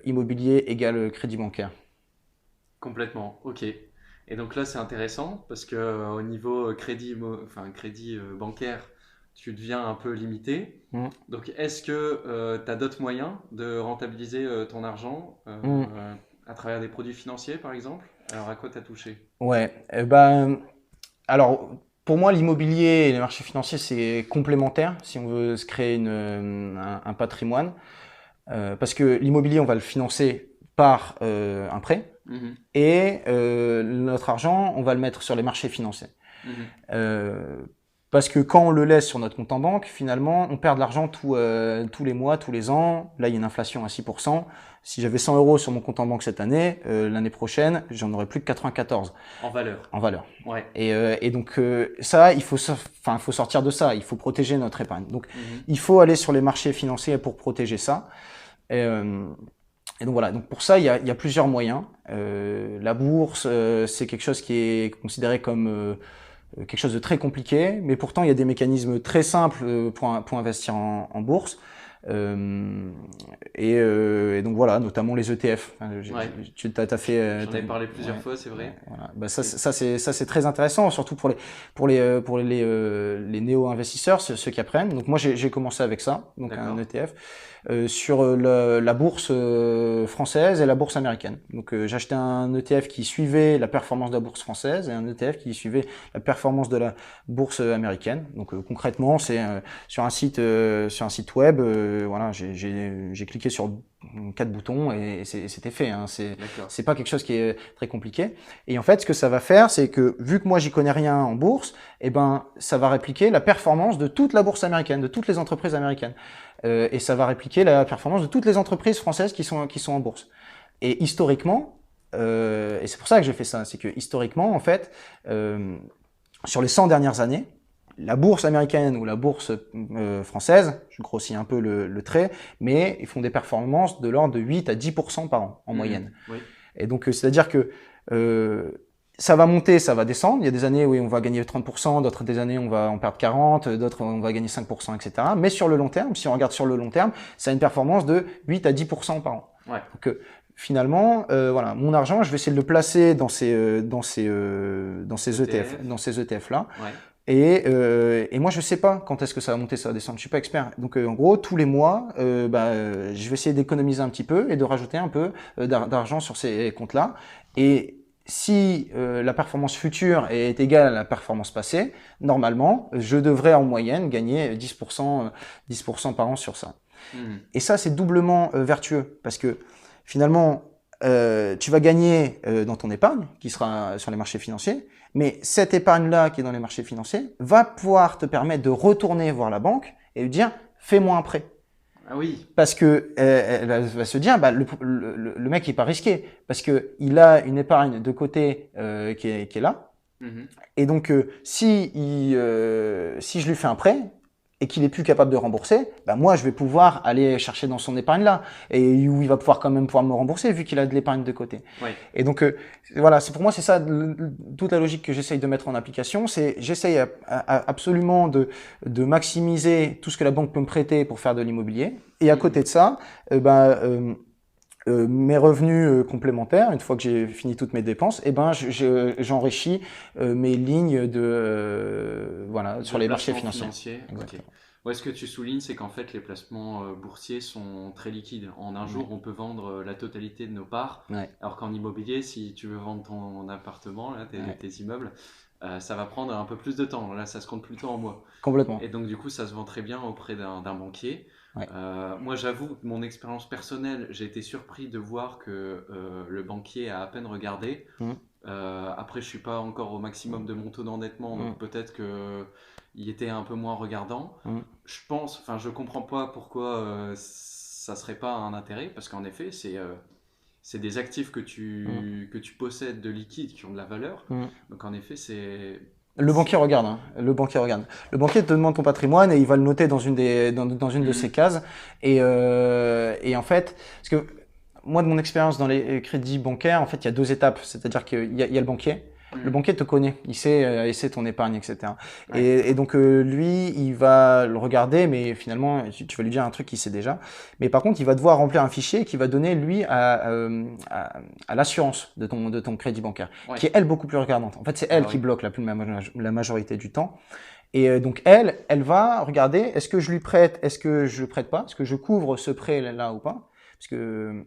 immobilier égale crédit bancaire. Complètement, ok. Et donc là, c'est intéressant parce que au niveau crédit bancaire, tu deviens un peu limité. Mm. Donc, est-ce que tu as d'autres moyens de rentabiliser ton argent Mm. à travers des produits financiers, par exemple? Alors, à quoi tu as touché? Ouais, ben, alors pour moi, l'immobilier et les marchés financiers, c'est complémentaire si on veut se créer un patrimoine. Parce que l'immobilier, on va le financer par un prêt Mhm, et notre argent, on va le mettre sur les marchés financiers. mhm. Euh, Parce que quand on le laisse sur notre compte en banque, finalement, on perd de l'argent tous les mois, tous les ans. Là, il y a une inflation à 6%. Si j'avais 100 euros sur mon compte en banque cette année, l'année prochaine, j'en aurais plus que 94 En valeur. en valeur. Ouais. Et donc ça, il faut sortir de ça. Il faut protéger notre épargne. Donc, Mhm. il faut aller sur les marchés financiers pour protéger ça. Et, et donc voilà, donc pour ça, il y a plusieurs moyens. La bourse, c'est quelque chose qui est considéré comme quelque chose de très compliqué, mais pourtant il y a des mécanismes très simples pour investir en bourse. Euh, et donc voilà, notamment les ETF. Enfin, Ouais. tu as fait, J'en ai parlé plusieurs ouais, fois, c'est ouais, vrai. voilà. Bah Et- ça c'est très intéressant, surtout pour les néo-investisseurs, ceux qui apprennent. Donc moi j'ai commencé avec ça, donc un D'accord. ETF sur la bourse française et la bourse américaine. Donc j'ai acheté un ETF qui suivait la performance de la bourse française et un ETF qui suivait la performance de la bourse américaine. Donc concrètement, c'est sur un site web. Voilà, j'ai cliqué sur 4 boutons et c'était fait. Hein. D'accord. C'est pas quelque chose qui est très compliqué. Et en fait, ce que ça va faire, c'est que vu que moi j'y connais rien en bourse, eh ben ça va répliquer la performance de toute la bourse américaine, de toutes les entreprises américaines. Et ça va répliquer la performance de toutes les entreprises françaises qui sont en bourse. Et historiquement, et c'est pour ça que j'ai fait ça, c'est que historiquement, en fait, sur les 100 dernières années, la bourse américaine ou la bourse française, je grossis un peu le trait, mais ils font des performances de l'ordre de 8 à 10% par an en Mhm. moyenne. Oui. Et donc, c'est-à-dire que ça va monter, ça va descendre. Il y a des années où on va gagner 30%, d'autres des années on va en perdre 40, d'autres on va gagner 5%, etc. Mais sur le long terme, si on regarde sur le long terme, ça a une performance de 8 à 10% par an. Ouais. Donc finalement, voilà, mon argent, je vais essayer de le placer dans ces ETF, ETF. dans ces ETF là. Ouais. Et moi, je sais pas quand est-ce que ça va monter, ça va descendre. Je suis pas expert. Donc, en gros, tous les mois, je vais essayer d'économiser un petit peu et de rajouter un peu d'argent sur ces comptes-là. Et si la performance future est égale à la performance passée, normalement, je devrais en moyenne gagner 10% par an sur ça. Mhm. Et ça, c'est doublement vertueux parce que finalement, tu vas gagner dans ton épargne qui sera sur les marchés financiers, mais cette épargne-là qui est dans les marchés financiers va pouvoir te permettre de retourner voir la banque et lui dire fais-moi un prêt. Ah oui. Parce que elle va se dire le mec il est pas risqué parce que il a une épargne de côté qui est là. Mhm. Et donc, si je lui fais un prêt et qu'il est plus capable de rembourser, bah moi, je vais pouvoir aller chercher dans son épargne là, et où il va pouvoir quand même pouvoir me rembourser vu qu'il a de l'épargne de côté. Ouais. Et donc, voilà, c'est pour moi, c'est ça toute la logique que j'essaye de mettre en application. C'est j'essaye absolument de maximiser tout ce que la banque peut me prêter pour faire de l'immobilier. Et à côté de ça, mes revenus complémentaires, une fois que j'ai fini toutes mes dépenses, eh ben j'enrichis mes lignes voilà sur De les marchés placement financiers. financier. Ok. Exactement. Ouais, ce que tu soulignes, c'est qu'en fait, les placements boursiers sont très liquides. En un Ouais. jour, on peut vendre la totalité de nos parts. Ouais. Alors qu'en immobilier, si tu veux vendre ton appartement, là, Ouais. tes immeubles, ça va prendre un peu plus de temps. Là, ça se compte plutôt en mois. Complètement. Et donc, du coup, ça se vend très bien auprès d'un banquier. Ouais. Moi, j'avoue, mon expérience personnelle, j'ai été surpris de voir que le banquier a à peine regardé. Mmh. Après, je suis pas encore au maximum de mon taux d'endettement, Mmh. donc peut-être que il était un peu moins regardant. Mmh. Je comprends pas pourquoi ça serait pas un intérêt, parce qu'en effet, c'est des actifs Mmh. que tu possèdes de liquide qui ont de la valeur. Mmh. Donc en effet, c'est Le banquier regarde, hein. Le banquier regarde. Le banquier te demande ton patrimoine et il va le noter dans une de ces Mhm. cases. Et en fait, parce que moi, de mon expérience dans les crédits bancaires, en fait, il y a deux étapes. C'est-à-dire qu'il y a le banquier. Le Mhm. banquier te connaît, il sait ton épargne, etc. Ouais. Et donc lui, il va le regarder, mais finalement, tu vas lui dire un truc qu'il sait déjà. Mais par contre, il va devoir remplir un fichier qui va donner lui à l'assurance de ton crédit bancaire, Ouais. qui est elle beaucoup plus regardante. En fait, c'est elle Ah qui oui. bloque la majorité du temps. Et donc elle va regarder, est-ce que je lui prête, est-ce que je prête pas, est-ce que je couvre ce prêt là ou pas, parce que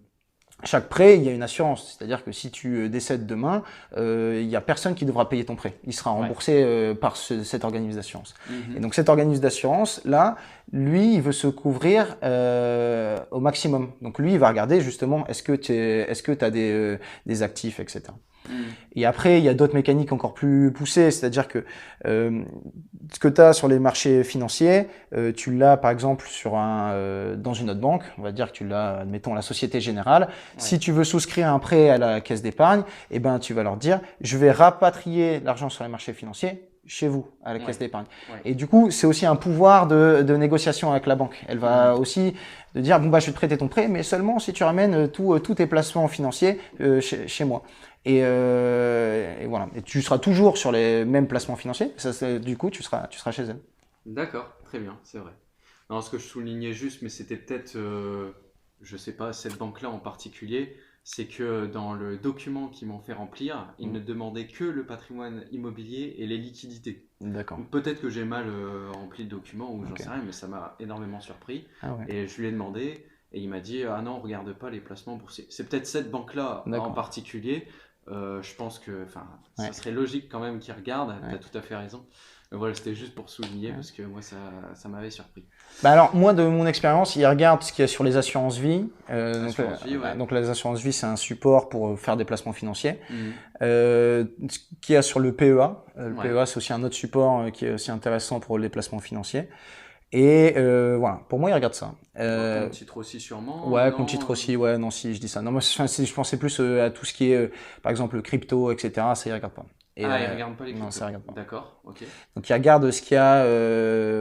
chaque prêt, il y a une assurance. C'est-à-dire que si tu décèdes demain, il y a personne qui devra payer ton prêt. Il sera Ouais. remboursé par cet organisme d'assurance. Et Mhm. donc cet organisme d'assurance, là, lui, il veut se couvrir au maximum. Donc lui, il va regarder justement, est-ce que tu as des actifs, etc. Mhm. Et après, il y a d'autres mécaniques encore plus poussées, c'est-à-dire que euh, ce que tu as sur les marchés financiers, tu l'as par exemple dans une autre banque, on va dire que tu l'as, admettons, à la Société Générale. Ouais. Si tu veux souscrire un prêt à la caisse d'épargne, eh ben, tu vas leur dire, je vais rapatrier l'argent sur les marchés financiers chez vous, à la caisse Ouais. d'épargne. Ouais. Et du coup, c'est aussi un pouvoir de négociation avec la banque. Elle va Mhm. aussi de dire, bon, bah, je vais te prêter ton prêt, mais seulement si tu ramènes tous tes placements financiers chez moi. Et voilà. Et tu seras toujours sur les mêmes placements financiers. Du coup, tu seras chez elle. D'accord, très bien, c'est vrai. Non, ce que je soulignais juste, mais c'était peut-être, je sais pas, cette banque-là en particulier, c'est que dans le document qu'ils m'ont fait remplir, ils Mm. ne demandaient que le patrimoine immobilier et les liquidités. D'accord. Donc peut-être que j'ai mal rempli le document ou j'en Ok. sais rien, mais ça m'a énormément surpris. Ah ouais. Et je lui ai demandé et il m'a dit ah non, on regarde pas les placements boursiers. C'est peut-être cette banque-là en D'accord. particulier. Je pense que, enfin, ça Ouais. serait logique quand même qu'ils regardent. Ouais. T'as tout à fait raison. Mais voilà, c'était juste pour souligner Ouais. parce que moi ça m'avait surpris. Bah alors moi de mon expérience, il regarde ce qu'il y a sur les assurances vie. Assurance vie, ouais. Donc les assurances vie, c'est un support pour faire des placements financiers. Mhm. Ce qu'il y a sur le PEA. Le Ouais. PEA, c'est aussi un autre support qui est aussi intéressant pour les placements financiers. Et voilà, pour moi, il regarde ça. Bon, comme titre aussi sûrement, Ouais, comme titre non. aussi, ouais, non, si je dis ça. Non, moi, je pensais plus à tout ce qui est, par exemple, le crypto, etc. Ça, il regarde pas. Et Ah, ils regardent pas les non, cryptos. ça, il regarde pas. D'accord, ok. Donc, ils regardent ce qu'il y a,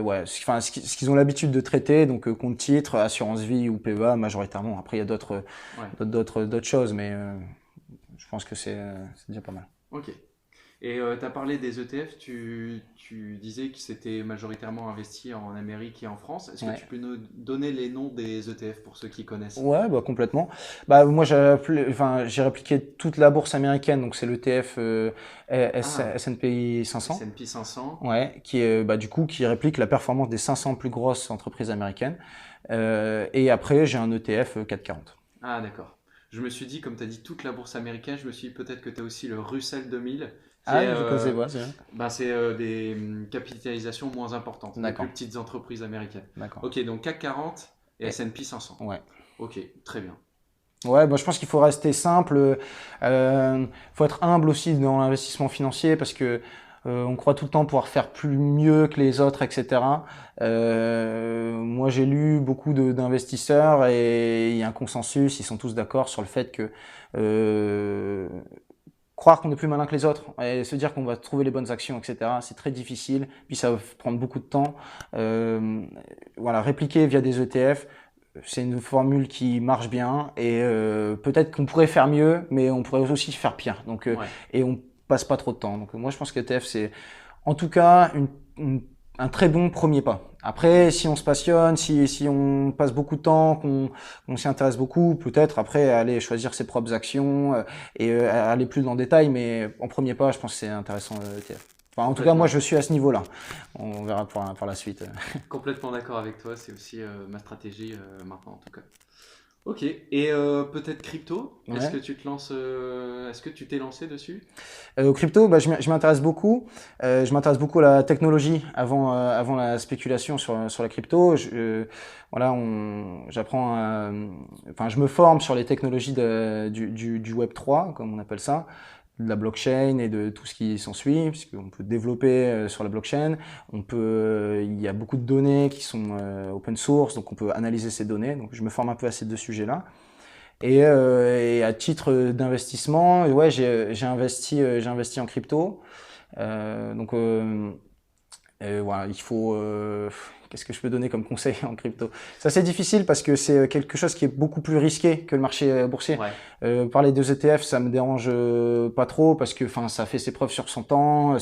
ouais, enfin, ce qu'ils ont l'habitude de traiter, donc compte titre, assurance vie ou PEA majoritairement. Après, il y a Ouais, d'autres choses, mais je pense que c'est déjà pas mal. ok. Et tu as parlé des ETF, tu disais que c'était majoritairement investi en Amérique et en France. Est-ce que Ouais. tu peux nous donner les noms des ETF pour ceux qui connaissent? Ouais, bah complètement. Bah moi j'ai répliqué toute la bourse américaine, donc c'est l'ETF Ah, S&P 500. S&P 500. Ouais, qui est bah du coup qui réplique la performance des 500 plus grosses entreprises américaines. Et après j'ai un ETF 440. Ah, d'accord. Je me suis dit, comme tu as dit toute la bourse américaine, je me suis dit peut-être que tu as aussi le Russell 2000, qui est, Ah, je connaissais pas, c'est vrai. ben, c'est des capitalisations moins importantes, des plus D'accord, petites entreprises américaines. d'accord. Ok, donc CAC 40 et Et, S&P 500. ouais. Ok, très bien. Ouais, bah, je pense qu'il faut rester simple. Faut être humble aussi dans l'investissement financier parce que on croit tout le temps pouvoir faire plus mieux que les autres, etc. Moi, j'ai lu beaucoup d'investisseurs et il y a un consensus. Ils sont tous d'accord sur le fait que euh, croire qu'on est plus malin que les autres et se dire qu'on va trouver les bonnes actions, etc. C'est très difficile. Puis ça va prendre beaucoup de temps. Euh, voilà, répliquer via des ETF. C'est une formule qui marche bien et peut-être qu'on pourrait faire mieux, mais on pourrait aussi faire pire. Donc Ouais. et on passe pas trop de temps. Donc moi je pense que l'ETF c'est en tout cas un très bon premier pas. Après, si on se passionne, si on passe beaucoup de temps, qu'on s'y intéresse beaucoup, peut-être après aller choisir ses propres actions et aller plus dans le détail. Mais en premier pas, je pense que c'est intéressant l'ETF. Enfin, en tout cas, moi Complètement. je suis à ce niveau-là. On verra pour la suite. Complètement d'accord avec toi, c'est aussi ma stratégie maintenant en tout cas. Ok, et peut-être crypto, est-ce que Ouais. tu te lances, est-ce que tu t'es lancé dessus? Au crypto, bah, je m'intéresse beaucoup. Je m'intéresse beaucoup à la technologie avant la spéculation sur la crypto. Voilà, j'apprends, enfin, je me forme sur les technologies du Web 3, comme on appelle ça, de la blockchain et de tout ce qui s'ensuit, puisqu'on peut développer sur la blockchain. Il y a beaucoup de données qui sont open source, donc on peut analyser ces données. Donc, je me forme un peu à ces deux sujets-là. Et à titre d'investissement, ouais, j'ai investi en crypto. Voilà, il faut. Qu'est-ce que je peux donner comme conseil en crypto? C'est assez difficile parce que c'est quelque chose qui est beaucoup plus risqué que le marché boursier. Ouais. Parler des ETF, ça me dérange pas trop parce que, enfin, ça fait ses preuves sur son temps.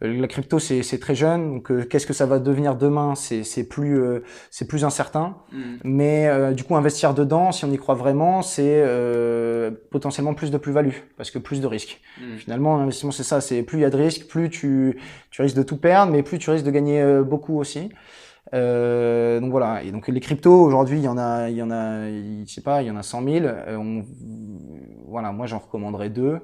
La crypto, c'est très jeune. Donc, qu'est-ce que ça va devenir demain? C'est plus incertain. Mhm. Mais du coup, investir dedans, si on y croit vraiment, c'est potentiellement plus de plus-value parce que plus de risques. Mhm. Finalement, l'investissement, c'est ça. C'est plus il y a de risques, plus tu risques de tout perdre, mais plus tu risques de gagner beaucoup aussi. Donc voilà. Et donc les cryptos aujourd'hui, je sais pas, il y en a 100 000. Voilà, moi j'en recommanderais deux.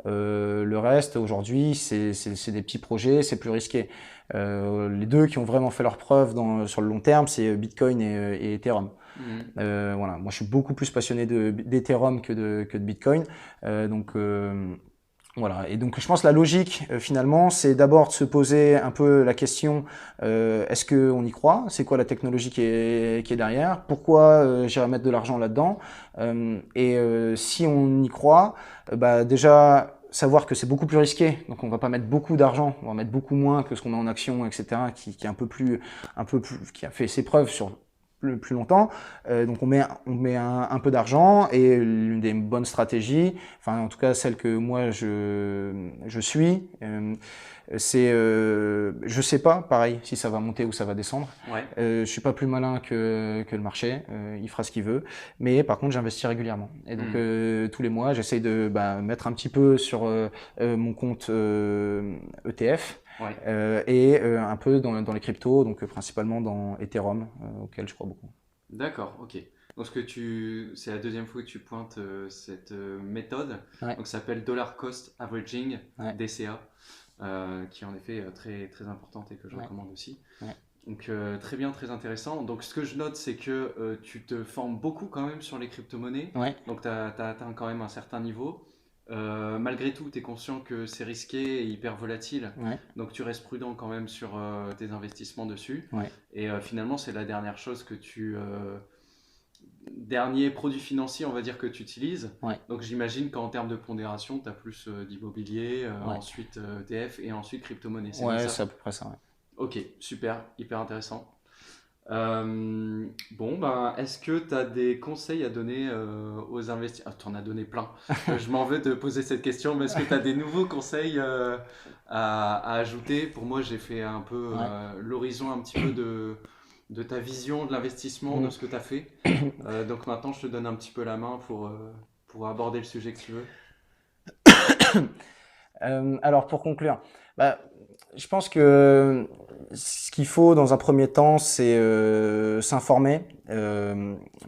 Le reste aujourd'hui, c'est des petits projets, c'est plus risqué. Les deux qui ont vraiment fait leur preuve sur le long terme, c'est Bitcoin et Ethereum. Mhm. Voilà, moi je suis beaucoup plus passionné d'Ethereum que de Bitcoin. Voilà, et donc je pense que la logique finalement, c'est d'abord de se poser un peu la question est-ce qu'on y croit? C'est quoi la technologie qui est derrière? Pourquoi j'irais mettre de l'argent là-dedans? Si on y croit, bah déjà savoir que c'est beaucoup plus risqué, donc on va pas mettre beaucoup d'argent, on va mettre beaucoup moins que ce qu'on met en action, etc., qui est un peu plus, qui a fait ses preuves sur plus longtemps. Donc on met un peu d'argent et l'une des bonnes stratégies, enfin en tout cas celle que moi je suis, je sais pas pareil si ça va monter ou ça va descendre. Ouais. Je suis pas plus malin que le marché, il fera ce qu'il veut, mais par contre j'investis régulièrement. Et donc Mhm. tous les mois j'essaye de mettre un petit peu sur mon compte ETF. Ouais. Un peu dans les cryptos, donc principalement dans Ethereum, auquel je crois beaucoup. D'accord, ok. Donc c'est la deuxième fois que tu pointes cette méthode. Ouais, Donc ça s'appelle Dollar Cost Averaging, ouais, DCA, qui est en effet très très importante et que je ouais, recommande aussi. ouais, Donc très bien, très intéressant. Donc ce que je note, c'est que tu te formes beaucoup quand même sur les crypto-monnaies. ouais, Donc tu as atteint quand même un certain niveau. Malgré tout, tu es conscient que c'est risqué et hyper volatile. ouais, Donc tu restes prudent quand même sur tes investissements dessus. ouais, Et finalement, c'est la dernière chose que dernier produit financier, on va dire, que tu utilises. ouais, Donc j'imagine qu'en termes de pondération, tu as plus d'immobilier, ouais, ensuite ETF et ensuite crypto-monnaie. C'est bien ouais, c'est ça? à peu près ça. Ouais. Ok, super, hyper intéressant. Bon, ben, est-ce que tu as des conseils à donner aux investisseurs? Tu en as donné plein. Je m'en veux de poser cette question, mais est-ce que tu as des nouveaux conseils à ajouter? Pour moi, j'ai fait un peu Ouais. l'horizon un petit peu de ta vision de l'investissement, de Mm. ce que tu as fait. Donc maintenant, je te donne un petit peu la main pour aborder le sujet que tu veux. Alors pour conclure, bah, je pense que ce qu'il faut dans un premier temps, c'est s'informer,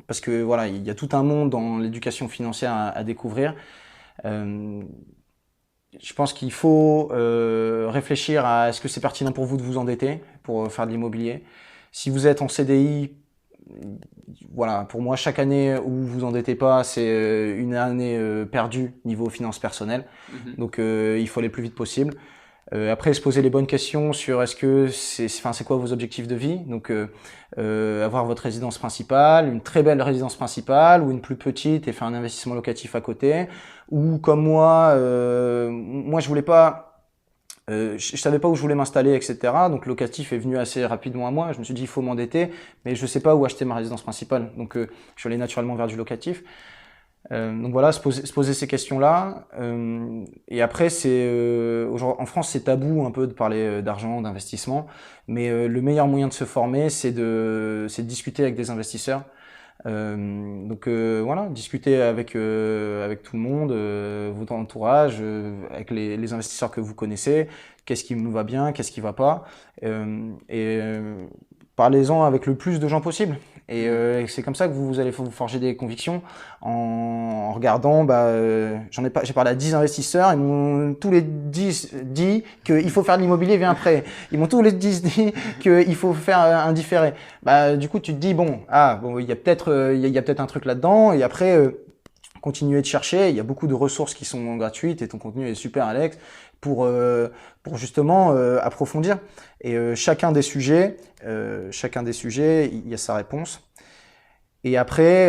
parce que voilà, il y a tout un monde dans l'éducation financière à découvrir. Euh, je pense qu'il faut réfléchir à est-ce que c'est pertinent pour vous de vous endetter pour faire de l'immobilier. Si vous êtes en CDI, voilà, pour moi, chaque année où vous vous endettez pas, c'est une année perdue niveau finances personnelles. Mhm. Donc, il faut aller le plus vite possible. Après, se poser les bonnes questions sur c'est quoi vos objectifs de vie. Donc, avoir votre résidence principale, une très belle résidence principale ou une plus petite et faire un investissement locatif à côté. Ou comme moi, je voulais pas. Je savais pas où je voulais m'installer, etc. Donc, le locatif est venu assez rapidement à moi. Je me suis dit, il faut m'endetter, mais je sais pas où acheter ma résidence principale. Donc, je suis allé naturellement vers du locatif. Donc voilà, se poser ces questions-là. Et après, en France, c'est tabou un peu de parler d'argent, d'investissement. Mais le meilleur moyen de se former, c'est de discuter avec des investisseurs. Voilà, discuter avec tout le monde, votre entourage, avec les investisseurs que vous connaissez. Qu'est-ce qui nous va bien, qu'est-ce qui va pas. Parlez-en avec le plus de gens possible. Mhm. C'est comme ça que vous allez vous forger des convictions en regardant, j'ai parlé à 10 investisseurs, ils m'ont tous les 10 dit qu'il faut faire de l'immobilier via un prêt. Ils m'ont tous les 10 dit qu'il faut faire un différé. Du coup, tu te dis, il y a peut-être un truc là-dedans, et après, continuer de chercher. Il y a beaucoup de ressources qui sont gratuites et ton contenu est super, Alex, pour justement approfondir. Et chacun des sujets, il y a sa réponse. Et après,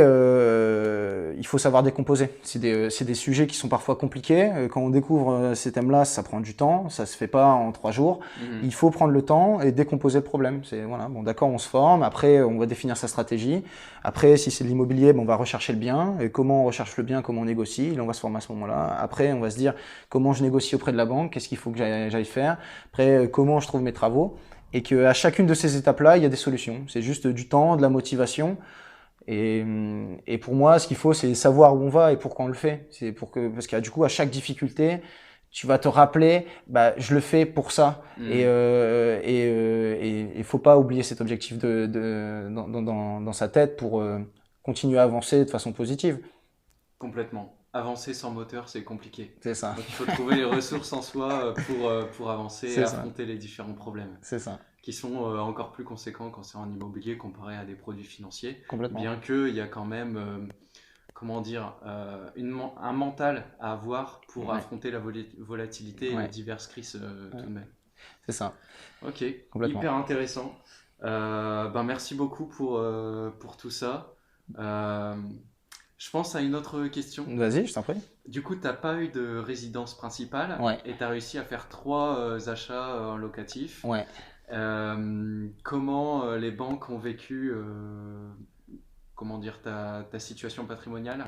il faut savoir décomposer. C'est des sujets qui sont parfois compliqués. Quand on découvre ces thèmes-là, ça prend du temps, ça se fait pas en 3 jours. Il faut prendre le temps et décomposer le problème. C'est voilà, bon d'accord, on se forme. Après, on va définir sa stratégie. Après, si c'est de l'immobilier, bon, on va rechercher le bien. Et comment on recherche le bien, comment on négocie. Et là, on va se former à ce moment-là. Après, on va se dire comment je négocie auprès de la banque, qu'est-ce qu'il faut que j'aille faire. Après, comment je trouve mes travaux. Et qu'à chacune de ces étapes-là, il y a des solutions. C'est juste du temps, de la motivation. Et pour moi, ce qu'il faut, c'est savoir où on va et pourquoi on le fait. C'est parce que du coup, à chaque difficulté, tu vas te rappeler, bah, je le fais pour ça. Et il faut pas oublier cet objectif dans sa tête pour continuer à avancer de façon positive. Complètement. Avancer sans moteur, c'est compliqué. C'est ça. Donc il faut trouver les ressources en soi pour avancer et C'est ça. affronter les différents problèmes, C'est ça. qui sont encore plus conséquents quand c'est en immobilier comparé à des produits financiers. Complètement. Bien qu'il y a quand même, comment dire, un mental à avoir pour Ouais. affronter la volatilité et Ouais. les diverses crises tout de même. C'est ça. Ok, Complètement. hyper intéressant. Ben merci beaucoup pour tout ça. Je pense à une autre question. Vas-y, je t'en prie. Du coup, tu n'as pas eu de résidence principale Ouais. et tu as réussi à faire 3 achats en locatif. Ouais. Comment les banques ont vécu comment dire, ta situation patrimoniale?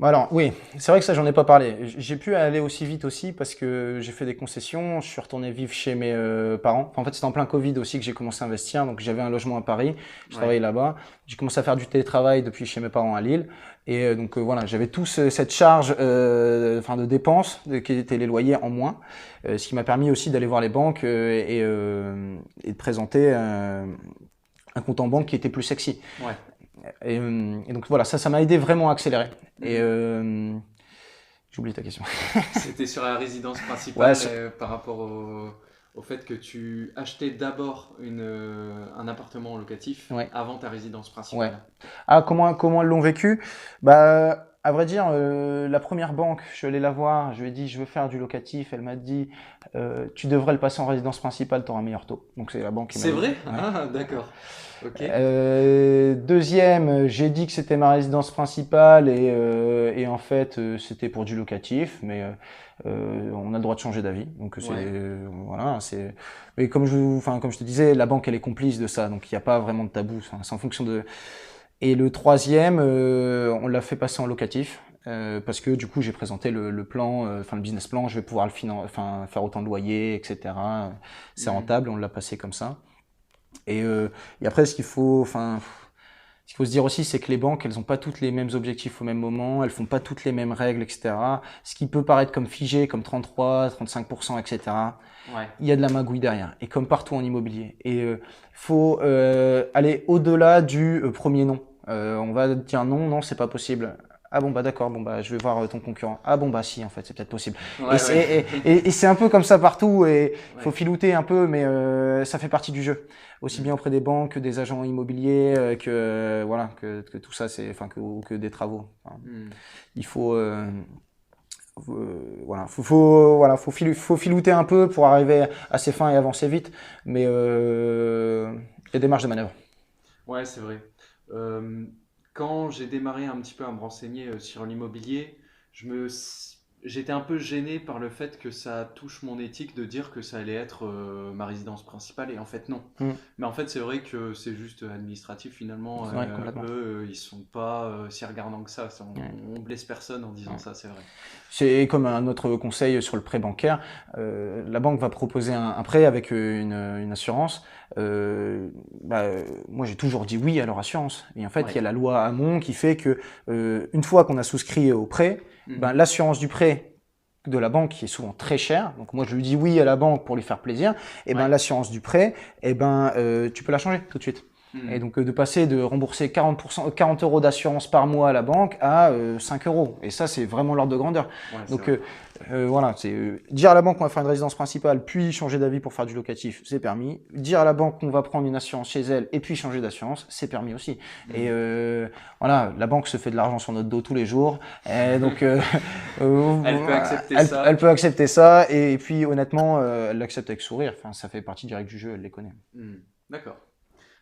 Bah alors, oui, c'est vrai que ça, j'en ai pas parlé. J'ai pu aller aussi vite aussi parce que j'ai fait des concessions. Je suis retourné vivre chez mes parents. Enfin, en fait, c'était en plein Covid aussi que j'ai commencé à investir. Donc, j'avais un logement à Paris. Je travaillais là-bas. J'ai commencé à faire du télétravail depuis chez mes parents à Lille. Et donc, voilà, j'avais cette charge enfin, de dépenses qui étaient les loyers en moins. Ce qui m'a permis aussi d'aller voir les banques et de présenter un compte en banque qui était plus sexy. Ouais. Et donc voilà, ça m'a aidé vraiment à accélérer. Et j'ai oublié ta question. C'était sur la résidence principale Ouais, par rapport au fait que tu achetais d'abord un appartement locatif Ouais. avant ta résidence principale. Ah, comment elles l'ont vécu? Bah, à vrai dire, la première banque, je suis allé la voir, je lui ai dit, je veux faire du locatif. Elle m'a dit, tu devrais le passer en résidence principale, tu auras un meilleur taux. Donc c'est la banque qui m'a C'est dit. vrai? Ouais. Ah, d'accord. Ok. Deuxième, j'ai dit que c'était ma résidence principale et en fait c'était pour du locatif, mais on a le droit de changer d'avis. Donc voilà, c'est. Mais comme je te disais, la banque elle est complice de ça, donc il n'y a pas vraiment de tabou. C'est en fonction de. Et le troisième, on l'a fait passer en locatif. Parce que du coup j'ai présenté le plan, le business plan, je vais pouvoir faire autant de loyers, etc. C'est rentable, on l'a passé comme ça. Et après, ce qu'il faut se dire aussi, c'est que les banques, elles n'ont pas toutes les mêmes objectifs au même moment, elles font pas toutes les mêmes règles, etc. Ce qui peut paraître comme figé, comme 33, 35%, etc. Ouais. Il y a de la magouille derrière, et comme partout en immobilier. Et faut aller au-delà du premier non. On va dire non, c'est pas possible. Ah bon bah d'accord, bon bah je vais voir ton concurrent. Ah bon bah si en fait c'est peut-être possible. Ouais, Et c'est un peu comme ça partout et il faut Ouais. filouter un peu, mais ça fait partie du jeu. Aussi bien auprès des banques que des agents immobiliers, voilà que tout ça c'est, enfin que des travaux. Enfin, il faut voilà, faut filouter un peu pour arriver à ses fins et avancer vite, mais il y a des marges de manœuvre. Ouais, c'est vrai. Euh, Quand j'ai démarré un petit peu à me renseigner sur l'immobilier, j'étais un peu gêné par le fait que ça touche mon éthique de dire que ça allait être ma résidence principale et en fait non. Mais en fait c'est vrai que c'est juste administratif finalement. Ouais, complètement. Eux ils sont pas si regardants que ça. On blesse personne en disant ça, c'est vrai. C'est comme un autre conseil sur le prêt bancaire. La banque va proposer un prêt avec une assurance. Moi, j'ai toujours dit oui à leur assurance. Et en fait, il y a la loi Hamon qui fait que une fois qu'on a souscrit au prêt, l'assurance du prêt de la banque qui est souvent très chère. Donc moi, je lui dis oui à la banque pour lui faire plaisir. Et l'assurance du prêt, tu peux la changer tout de suite. Et donc de passer de rembourser 40 euros d'assurance par mois à la banque à 5 euros. Et ça, c'est vraiment l'ordre de grandeur. Ouais, donc voilà, c'est dire à la banque qu'on va faire une résidence principale, puis changer d'avis pour faire du locatif, c'est permis. Dire à la banque qu'on va prendre une assurance chez elle et puis changer d'assurance, c'est permis aussi. Et voilà, la banque se fait de l'argent sur notre dos tous les jours. Et donc elle peut accepter ça. Elle peut accepter ça. Et puis honnêtement, elle l'accepte avec sourire. Enfin, ça fait partie des règles du jeu, elle les connaît. D'accord.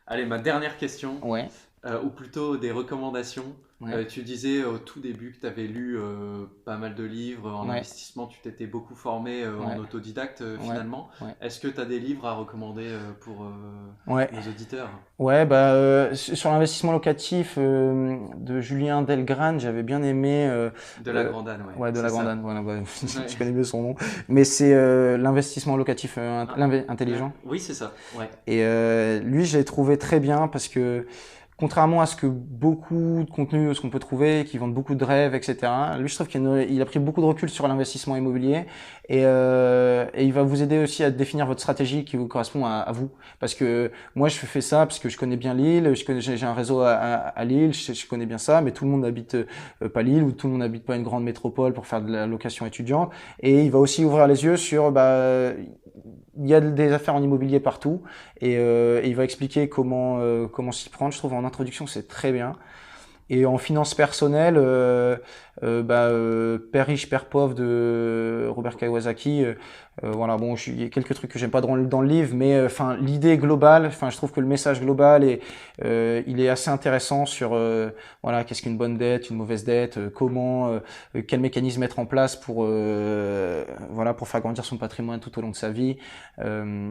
Allez, ma dernière question. Ouais. ou plutôt des recommandations. Ouais, Tu disais au tout début que tu avais lu pas mal de livres en ouais, investissement, tu t'étais beaucoup formé en ouais, autodidacte ouais, finalement. ouais, Est-ce que tu as des livres à recommander pour ouais. nos auditeurs? Ouais, sur l'investissement locatif de Julien Delgrane, j'avais bien aimé, De la euh, Grandane, ouais, ouais, de c'est la Grandane, ça. voilà, Ouais. je connais mieux son nom, mais c'est l'investissement locatif Ah, intelligent. oui, c'est ça. Ouais. Et lui, je l'ai trouvé très bien parce que contrairement à ce que beaucoup de contenus, ce qu'on peut trouver, qui vendent beaucoup de rêves, etc. Lui, je trouve qu'il a pris beaucoup de recul sur l'investissement immobilier et il va vous aider aussi à définir votre stratégie qui vous correspond à vous. Parce que moi, je fais ça parce que je connais bien Lille, j'ai un réseau à Lille, je connais bien ça, mais tout le monde n'habite pas Lille ou tout le monde n'habite pas une grande métropole pour faire de la location étudiante. Et il va aussi ouvrir les yeux sur, il y a des affaires en immobilier partout et il va expliquer comment s'y prendre. Je trouve en introduction c'est très bien. Et en finance personnelle, Père riche, Père pauvre de Robert Kiyosaki. Voilà, bon, il y a quelques trucs que j'aime pas dans le livre, mais enfin l'idée globale, enfin je trouve que le message global il est assez intéressant sur voilà qu'est-ce qu'une bonne dette, une mauvaise dette, quel mécanisme mettre en place pour voilà pour faire grandir son patrimoine tout au long de sa vie. Euh,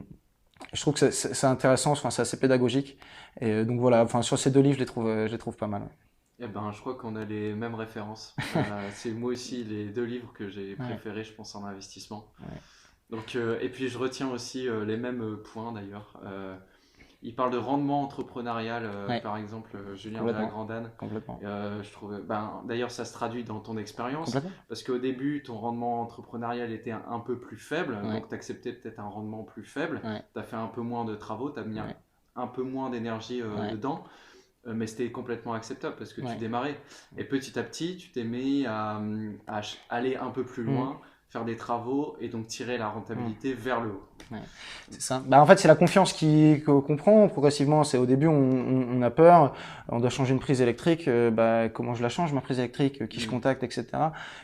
je trouve que c'est intéressant, enfin c'est assez pédagogique. Et donc voilà, enfin sur ces deux livres, je les trouve pas mal. Eh ben, je crois qu'on a les mêmes références. C'est moi aussi les deux livres que j'ai Ouais, préférés, je pense, en investissement. ouais, Donc, et puis je retiens aussi les mêmes points d'ailleurs. Il parle de rendement entrepreneurial, ouais, par exemple, Julien de la complètement, Grandane. complètement, Je trouve, ben, d'ailleurs, ça se traduit dans ton expérience, complètement. parce qu'au début, ton rendement entrepreneurial était un peu plus faible, Ouais, donc tu acceptais peut-être un rendement plus faible, ouais, tu as fait un peu moins de travaux, tu as mis ouais, un peu moins d'énergie ouais, dedans, mais c'était complètement acceptable parce que tu ouais. démarrais. Et petit à petit, tu t'es mis à aller un peu plus Mmh, loin, faire des travaux et donc tirer la mmh. rentabilité vers le haut. Ouais, c'est ça. Bah, en fait, c'est la confiance qu'on prend progressivement. C'est au début, on a peur, on doit changer une prise électrique. Comment je la change, ma prise électrique, qui je Mm. contacte, etc.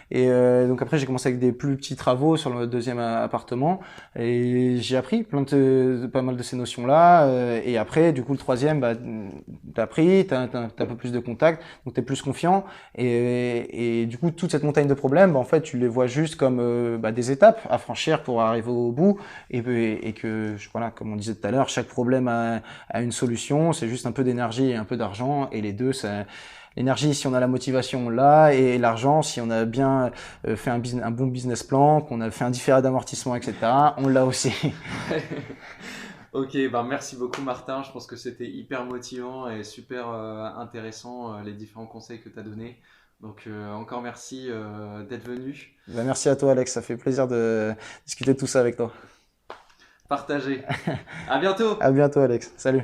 Et donc après, j'ai commencé avec des plus petits travaux sur le deuxième appartement et j'ai appris pas mal de ces notions-là. Et après, du coup, le troisième, t'as appris, t'as un peu plus de contacts, donc t'es plus confiant. Et du coup, toute cette montagne de problèmes, en fait, tu les vois juste comme des étapes à franchir pour arriver au bout et que, voilà, comme on disait tout à l'heure, chaque problème a une solution, c'est juste un peu d'énergie et un peu d'argent, et les deux, ça, l'énergie, si on a la motivation, on l'a, et l'argent, si on a bien fait un bon business plan, qu'on a fait un différé d'amortissement, etc., on l'a aussi. Ok, ben merci beaucoup Martin, je pense que c'était hyper motivant et super intéressant les différents conseils que tu as donnés. Donc encore merci d'être venu. Merci à toi, Alex, ça fait plaisir de discuter de tout ça avec toi. Partagez. À bientôt! À bientôt, Alex. Salut.